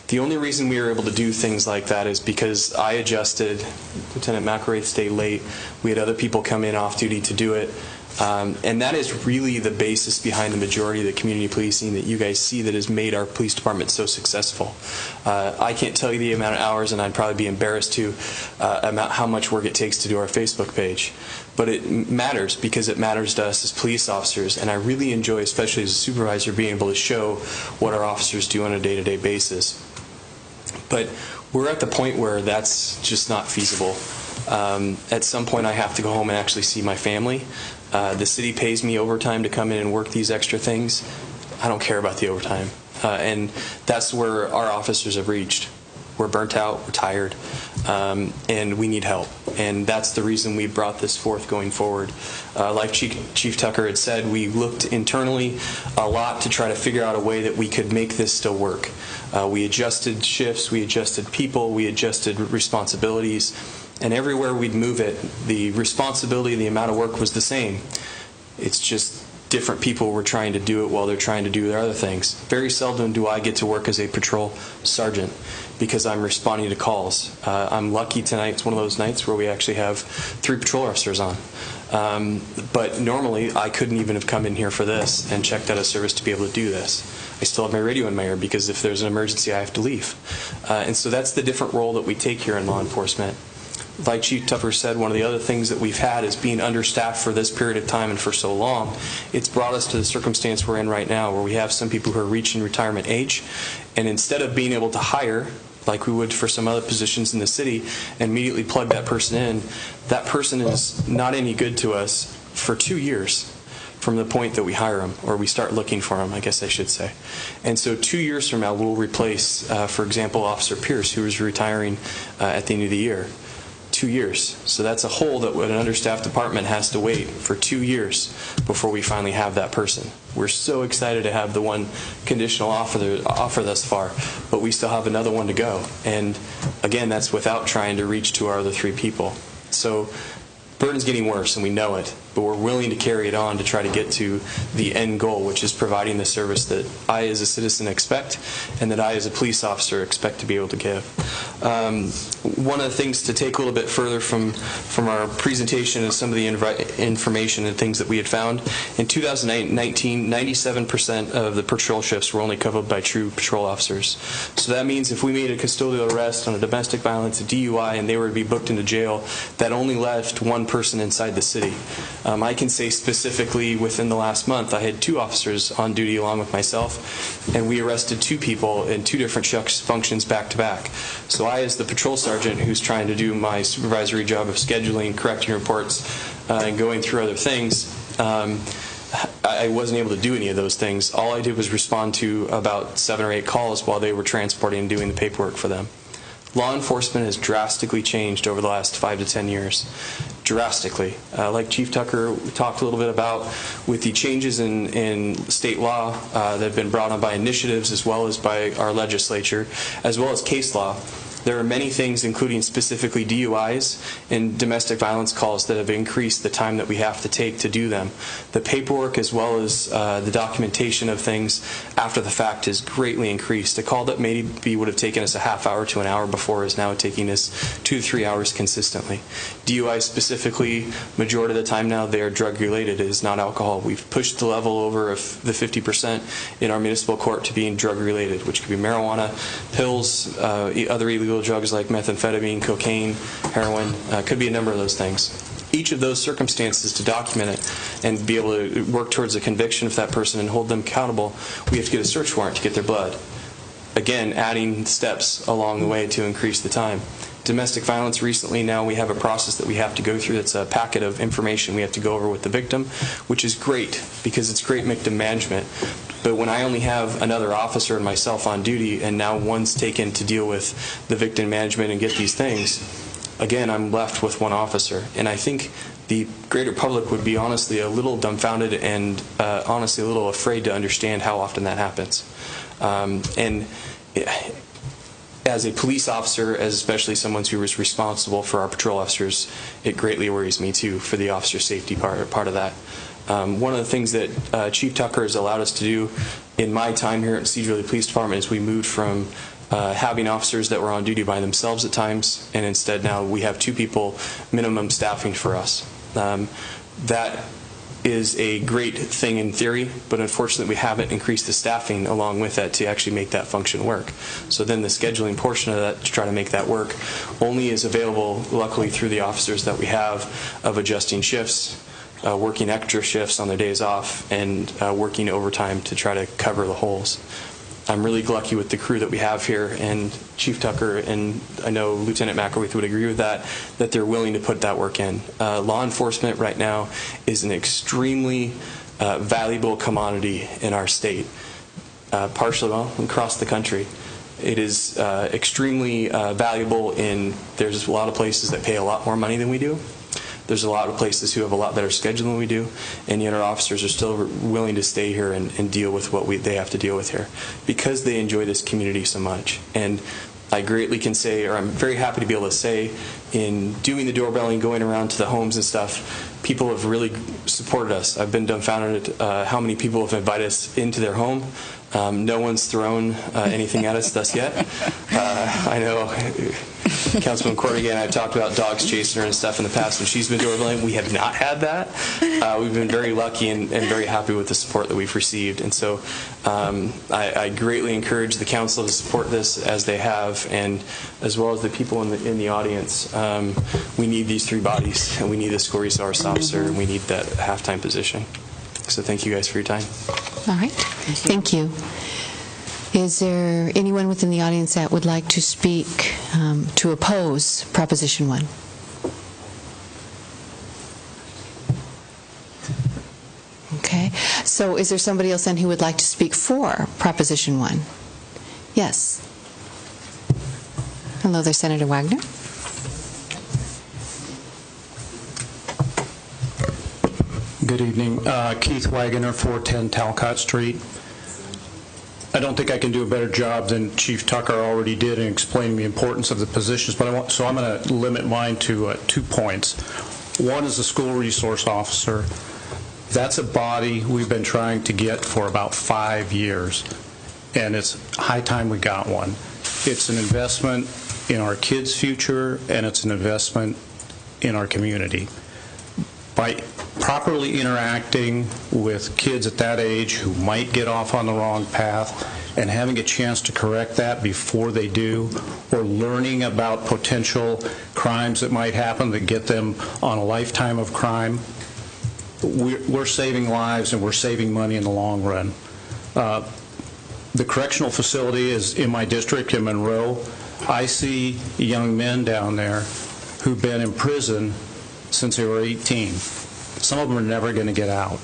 The only reason we were able to do things like that is because I adjusted. Lieutenant McWraith stayed late. We had other people come in off duty to do it. And that is really the basis behind the majority of the community policing that you guys see that has made our police department so successful. I can't tell you the amount of hours, and I'd probably be embarrassed to, about how much work it takes to do our Facebook page. But it matters because it matters to us as police officers, and I really enjoy, especially as a supervisor, being able to show what our officers do on a day-to-day basis. But we're at the point where that's just not feasible. At some point, I have to go home and actually see my family. The city pays me overtime to come in and work these extra things. I don't care about the overtime. And that's where our officers have reached. We're burnt out, we're tired, and we need help. And that's the reason we brought this forth going forward. Like Chief Tucker had said, we looked internally a lot to try to figure out a way that we could make this still work. We adjusted shifts, we adjusted people, we adjusted responsibilities, and everywhere we'd move it, the responsibility, the amount of work was the same. It's just different people were trying to do it while they're trying to do their other things. Very seldom do I get to work as a patrol sergeant because I'm responding to calls. I'm lucky tonight. It's one of those nights where we actually have 3 patrol officers on. But normally, I couldn't even have come in here for this and checked out of service to be able to do this. I still have my radio in my ear because if there's an emergency, I have to leave. And so that's the different role that we take here in law enforcement. Like Chief Tucker said, one of the other things that we've had is being understaffed for this period of time and for so long. It's brought us to the circumstance we're in right now where we have some people who are reaching retirement age, and instead of being able to hire like we would for some other positions in the city and immediately plug that person in, that person is not any good to us for 2 years from the point that we hire them or we start looking for them, I guess I should say. And so 2 years from now, we'll replace, for example, Officer Pierce, who is retiring at the end of the year. 2 years. So that's a hole that an understaffed department has to wait for 2 years before we finally have that person. We're so excited to have the one conditional offer thus far, but we still have another one to go. And again, that's without trying to reach to our other 3 people. So burden's getting worse, and we know it, but we're willing to carry it on to try to get to the end goal, which is providing the service that I as a citizen expect and that I as a police officer expect to be able to give. One of the things to take a little bit further from our presentation is some of the information and things that we had found. In 2019, 97% of the patrol shifts were only covered by true patrol officers. So that means if we made a custodial arrest on a domestic violence, a DUI, and they were to be booked into jail, that only left one person inside the city. I can say specifically within the last month, I had 2 officers on duty along with myself, and we arrested 2 people in 2 different functions back to back. So I, as the patrol sergeant who's trying to do my supervisory job of scheduling, correcting reports, and going through other things, I wasn't able to do any of those things. All I did was respond to about 7 or 8 calls while they were transporting and doing the paperwork for them. Law enforcement has drastically changed over the last 5 to 10 years. Drastically. Like Chief Tucker talked a little bit about, with the changes in state law that have been brought on by initiatives as well as by our legislature, as well as case law, there are many things, including specifically DUIs and domestic violence calls, that have increased the time that we have to take to do them. The paperwork as well as the documentation of things after the fact has greatly increased. A call that maybe would have taken us a half hour to an hour before is now taking us 2 to 3 hours consistently. DUIs specifically, majority of the time now, they are drug-related. It is not alcohol. We've pushed the level over of the 50% in our municipal court to being drug-related, which could be marijuana, pills, other illegal drugs like methamphetamine, cocaine, heroin, could be a number of those things. Each of those circumstances, to document it and be able to work towards a conviction of that person and hold them accountable, we have to get a search warrant to get their blood. Again, adding steps along the way to increase the time. Domestic violence, recently now we have a process that we have to go through that's a packet of information we have to go over with the victim, which is great because it's great victim management. But when I only have another officer and myself on duty, and now one's taken to deal with the victim management and get these things, again, I'm left with one officer. And I think the greater public would be honestly a little dumbfounded and honestly a little afraid to understand how often that happens. As a police officer, as especially someone who is responsible for our patrol officers, it greatly worries me too for the officer safety part of that. One of the things that Chief Tucker has allowed us to do in my time here at Sedro-Woolley Police Department is we moved from having officers that were on duty by themselves at times, and instead now we have 2 people minimum staffing for us. That is a great thing in theory, but unfortunately we haven't increased the staffing along with that to actually make that function work. So then the scheduling portion of that to try to make that work only is available, luckily, through the officers that we have of adjusting shifts, working extra shifts on their days off, and working overtime to try to cover the holes. I'm really lucky with the crew that we have here, and Chief Tucker and I know Lieutenant McElreath would agree with that they're willing to put that work in. Law enforcement right now is an extremely valuable commodity in our state, partially across the country. It is extremely valuable there's a lot of places that pay a lot more money than we do. There's a lot of places who have a lot better schedule than we do, and yet our officers are still willing to stay here and deal with what they have to deal with here because they enjoy this community so much. And I greatly can say, or I'm very happy to be able to say, in doing the doorbelling, going around to the homes and stuff, people have really supported us. I've been dumbfounded at how many people have invited us into their home. No one's thrown anything at us thus yet. I know Councilman Corrigan and I have talked about dogs chasing her and stuff in the past, and she's been to our building. We have not had that. We've been very lucky and very happy with the support that we've received. And so I greatly encourage the council to support this as they have, and as well as the people in the audience. We need these three bodies, and we need the school resource officer, and we need that halftime position. So thank you guys for your time. All right. Thank you. Is there anyone within the audience that would like to speak to oppose Proposition 1? Okay. So is there somebody else then who would like to speak for Proposition 1? Yes. Hello there, Senator Wagner. Good evening. Keith Wagoner, 410 Talcott Street. I don't think I can do a better job than Chief Tucker already did in explaining the importance of the positions, but so I'm going to limit mine to 2 points. One is the school resource officer. That's a body we've been trying to get for about 5 years, and it's high time we got one. It's an investment in our kids' future, and it's an investment in our community. By properly interacting with kids at that age who might get off on the wrong path and having a chance to correct that before they do, or learning about potential crimes that might happen that get them on a lifetime of crime, we're saving lives and we're saving money in the long run. The correctional facility is in my district in Monroe. I see young men down there who've been in prison since they were 18. Some of them are never going to get out.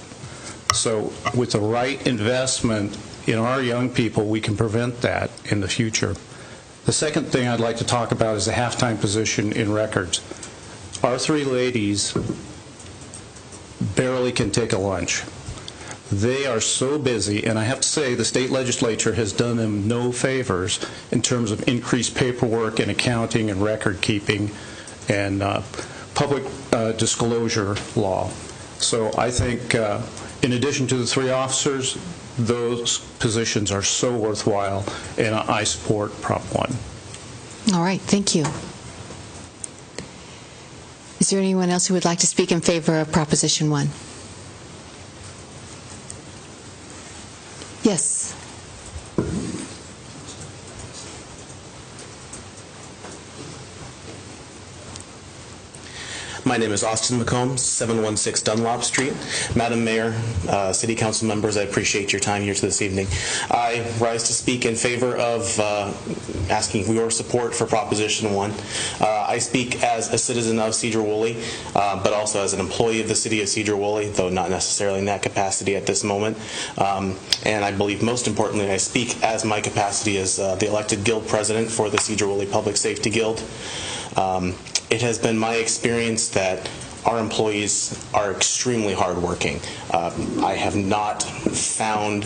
So with the right investment in our young people, we can prevent that in the future. The second thing I'd like to talk about is the halftime position in records. Our three ladies barely can take a lunch. They are so busy, and I have to say the state legislature has done them no favors in terms of increased paperwork and accounting and record keeping and public disclosure law. So I think in addition to the three officers, those positions are so worthwhile, and I support Prop 1. All right, thank you. Is there anyone else who would like to speak in favor of Proposition 1? Yes. My name is Austin McCombs, 716 Dunlop Street. Madam Mayor, City Council members, I appreciate your time here this evening. I rise to speak in favor of asking your support for Proposition 1. I speak as a citizen of Sedro-Woolley, but also as an employee of the City of Sedro-Woolley, though not necessarily in that capacity at this moment. And I believe most importantly, I speak as my capacity as the elected guild president for the Sedro-Woolley Public Safety Guild. It has been my experience that our employees are extremely hardworking. I have not found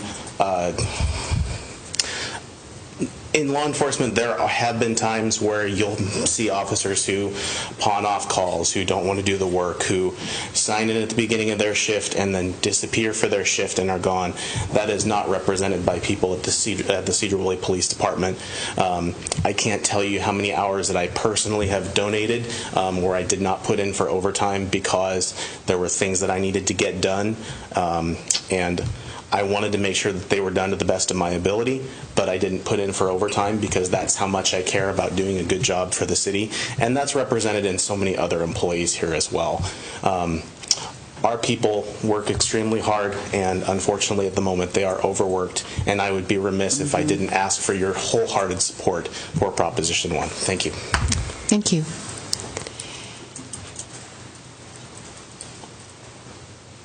in law enforcement, there have been times where you'll see officers who pawn off calls, who don't want to do the work, who sign in at the beginning of their shift and then disappear for their shift and are gone. That is not represented by people at the Sedro-Woolley Police Department. I can't tell you how many hours that I personally have donated where I did not put in for overtime because there were things that I needed to get done, and I wanted to make sure that they were done to the best of my ability, but I didn't put in for overtime because that's how much I care about doing a good job for the city, and that's represented in so many other employees here as well. Our people work extremely hard, and unfortunately at the moment they are overworked, and I would be remiss if I didn't ask for your wholehearted support for Proposition 1. Thank you. Thank you.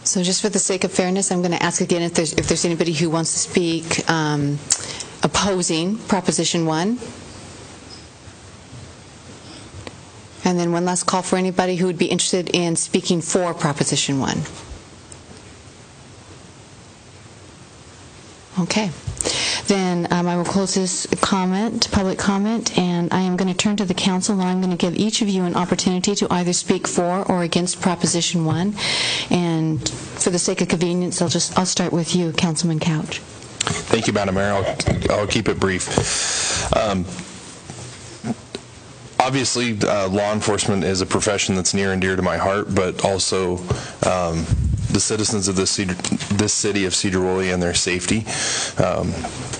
So just for the sake of fairness, I'm going to ask again if there's anybody who wants to speak opposing Proposition 1. And then one last call for anybody who would be interested in speaking for Proposition 1. Okay. Then I will close this public comment, and I am going to turn to the council. Now I'm going to give each of you an opportunity to either speak for or against Proposition 1. And for the sake of convenience, I'll start with you, Councilman Couch. Thank you, Madam Mayor. I'll keep it brief. Obviously, law enforcement is a profession that's near and dear to my heart, but also the citizens of this city of Sedro-Woolley and their safety.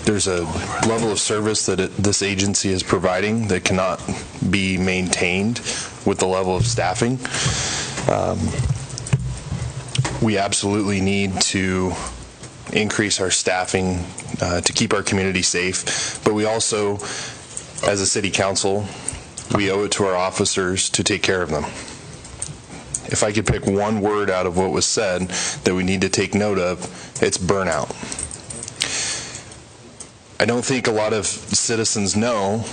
There's a level of service that this agency is providing that cannot be maintained with the level of staffing. We absolutely need to increase our staffing to keep our community safe, but we also, as a city council, we owe it to our officers to take care of them. If I could pick one word out of what was said that we need to take note of, it's burnout. I don't think a lot of citizens know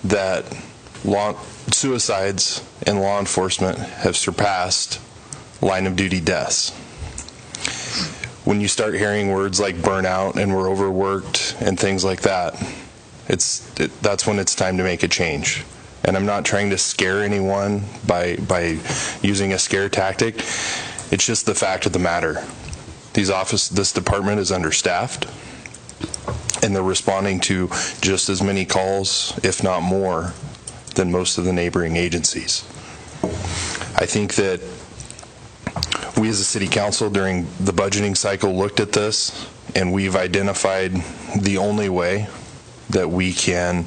that suicides in law enforcement have surpassed line of duty deaths. When you start hearing words like burnout and we're overworked and things like that, that's when it's time to make a change. And I'm not trying to scare anyone by using a scare tactic. It's just the fact of the matter. This department is understaffed, and they're responding to just as many calls, if not more, than most of the neighboring agencies. I think that we as a city council during the budgeting cycle looked at this, and we've identified the only way that we can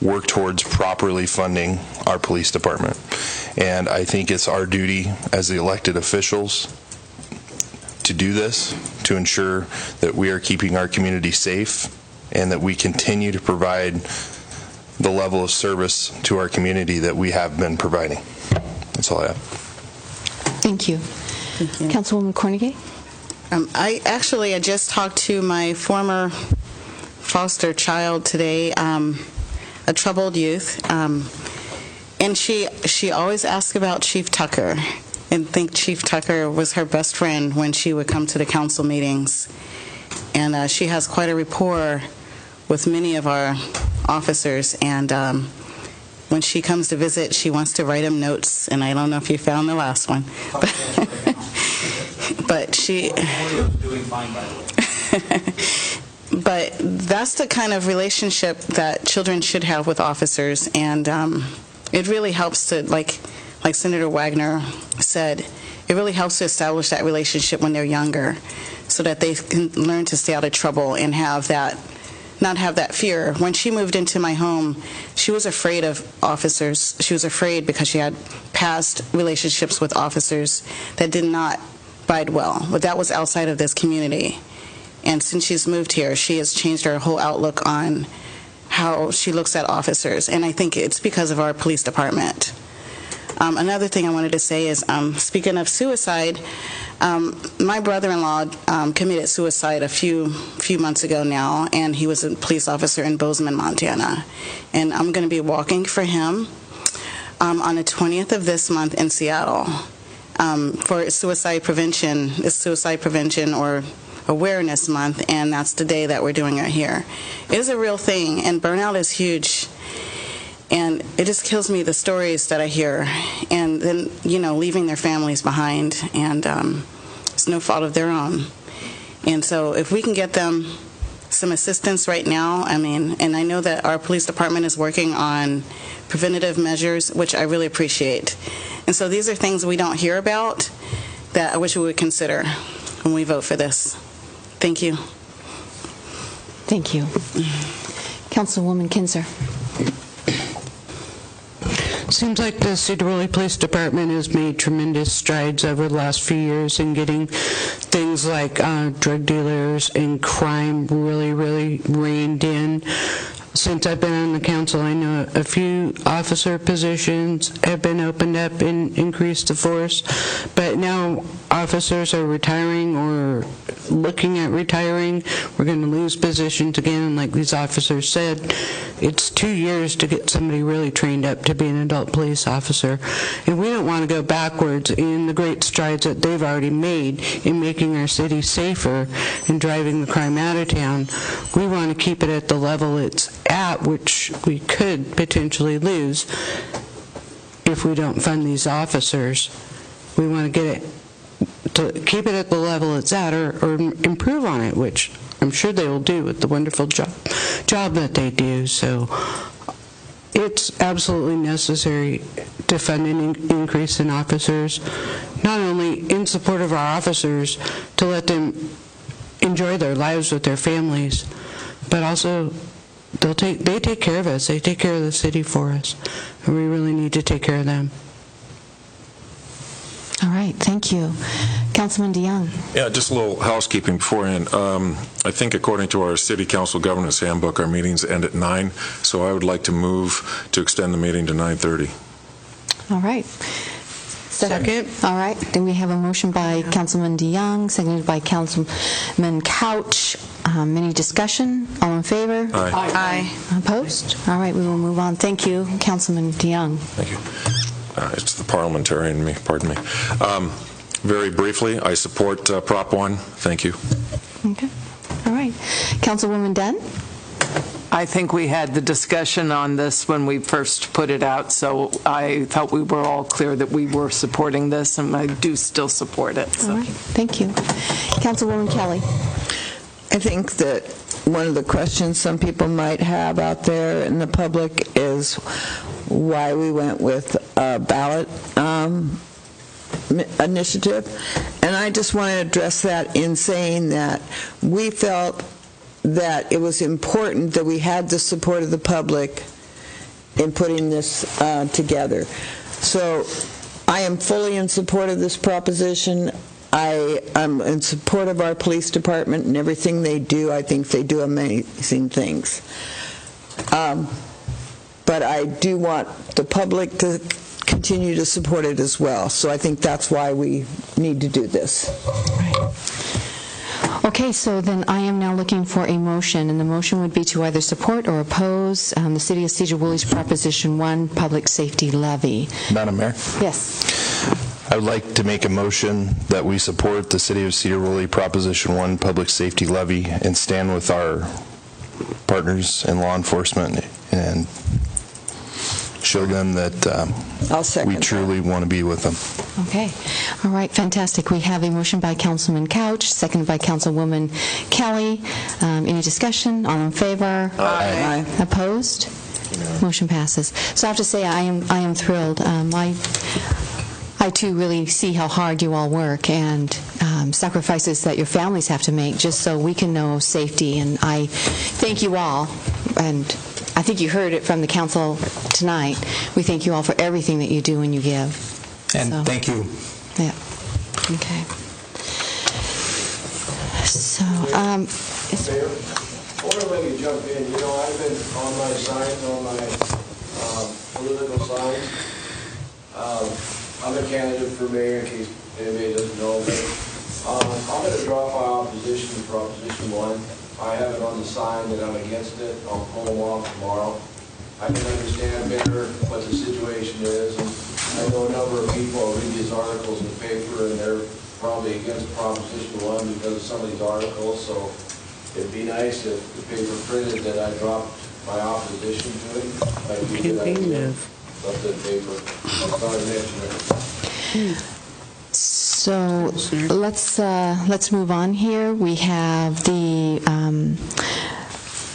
work towards properly funding our police department. And I think it's our duty as the elected officials to do this, to ensure that we are keeping our community safe and that we continue to provide the level of service to our community that we have been providing. That's all I have. Thank you. Councilwoman Cornegay? I just talked to my former foster child today, a troubled youth, and she always asked about Chief Tucker and think Chief Tucker was her best friend when she would come to the council meetings. And she has quite a rapport with many of our officers, and when she comes to visit, she wants to write them notes, and I don't know if you found the last one. But she... doing fine, by the way. But that's the kind of relationship that children should have with officers, and it really helps to, like Senator Wagner said, it really helps to establish that relationship when they're younger so that they can learn to stay out of trouble and not have that fear. When she moved into my home, she was afraid of officers. She was afraid because she had past relationships with officers that did not bide well, but that was outside of this community. And since she's moved here, she has changed her whole outlook on how she looks at officers. And I think it's because of our police department. Another thing I wanted to say is, speaking of suicide, my brother-in-law committed suicide a few months ago now, and he was a police officer in Bozeman, Montana. And I'm going to be walking for him on the 20th of this month in Seattle for suicide prevention. It's Suicide Prevention or Awareness Month, and that's the day that we're doing it here. It is a real thing, and burnout is huge. And it just kills me, the stories that I hear, and then, leaving their families behind, and it's no fault of their own. And so if we can get them some assistance right now, and I know that our police department is working on preventative measures, which I really appreciate. And so these are things we don't hear about that I wish we would consider when we vote for this. Thank you. Thank you. Councilwoman Kinzer. Seems like the Sedro-Woolley Police Department has made tremendous strides over the last few years in getting things like drug dealers and crime really, really reined in. since I've been on the council, I know a few officer positions have been opened up and increased the force, but now officers are retiring or looking at retiring. We're going to lose positions again, and like these officers said, it's 2 years to get somebody really trained up to be an adult police officer, and we don't want to go backwards in the great strides that they've already made in making our city safer and driving the crime out of town. We want to keep it at the level it's at, which we could potentially lose if we don't fund these officers. We want to get it to keep it at the level it's at, or improve on it, which I'm sure they will do with the wonderful job that they do. So it's absolutely necessary to fund an increase in officers, not only in support of our officers to let them enjoy their lives with their families, but also they take care of us. They take care of the city for us, and we really need to take care of them. All right, thank you. Councilman DeYoung. Yeah, just a little housekeeping beforehand. I think according to our City Council Governance Handbook, our meetings end at 9, so I would like to move to extend the meeting to 9:30. All right. Second. All right, then we have a motion by Councilman DeYoung, seconded by Councilman Couch. Any discussion? All in favor? Aye. Aye. Opposed? All right, we will move on. Thank you, Councilman DeYoung. Thank you. It's the parliamentarian in me, pardon me. Very briefly, I support Prop 1. Thank you. Okay. All right. Councilwoman Dunn? I think we had the discussion on this when we first put it out, so I thought we were all clear that we were supporting this, and I do still support it. So. All right. Thank you. Councilwoman Kelly? I think that one of the questions some people might have out there in the public is why we went with a ballot initiative. And I just want to address that in saying that we felt that it was important that we had the support of the public in putting this together. So I am fully in support of this proposition. I am in support of our police department and everything they do. I think they do amazing things. But I do want the public to continue to support it as well. So I think that's why we need to do this. Right. Okay, so then I am now looking for a motion, and the motion would be to either support or oppose the City of Sedro-Woolley's Proposition 1 Public Safety Levy. Madam Mayor? Yes. I would like to make a motion that we support the City of Sedro-Woolley Proposition 1 Public Safety Levy and stand with our partners in law enforcement and show them that we truly want to be with them. Okay. All right, fantastic. We have a motion by Councilman Couch, seconded by Councilwoman Kelly. Any discussion? All in favor? Aye. Opposed? Motion passes. So I have to say I am thrilled. I too really see how hard you all work and sacrifices that your families have to make just so we can know safety. And I thank you all, and I think you heard it from the council tonight. We thank you all for everything that you do and you give. And thank you. Yeah. Okay. So, Mayor, I want to let you jump in. You know, I've been on my signs, on my political signs. I'm a candidate for mayor, in case anybody doesn't know, but I'm going to drop my opposition to Proposition 1. I have it on the sign that I'm against it. I'll pull them off tomorrow. I can understand better what the situation is, and I know a number of people read these articles in the paper, and they're probably against Proposition 1 because of some of these articles, so it'd be nice if the paper printed that I dropped my opposition to it. Might be a good idea. Left the paper. I thought I'd mention it. So let's move on here. We have the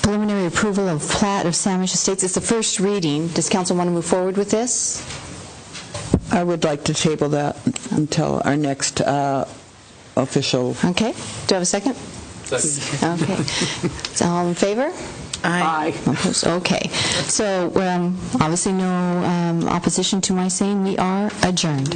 preliminary approval of plat of Sandwich Estates. It's the first reading. Does council want to move forward with this? I would like to table that until our next official. Okay. Do I have a second? Second. Okay. So all in favor? Aye. Opposed? Okay. So obviously no opposition to my saying we are adjourned.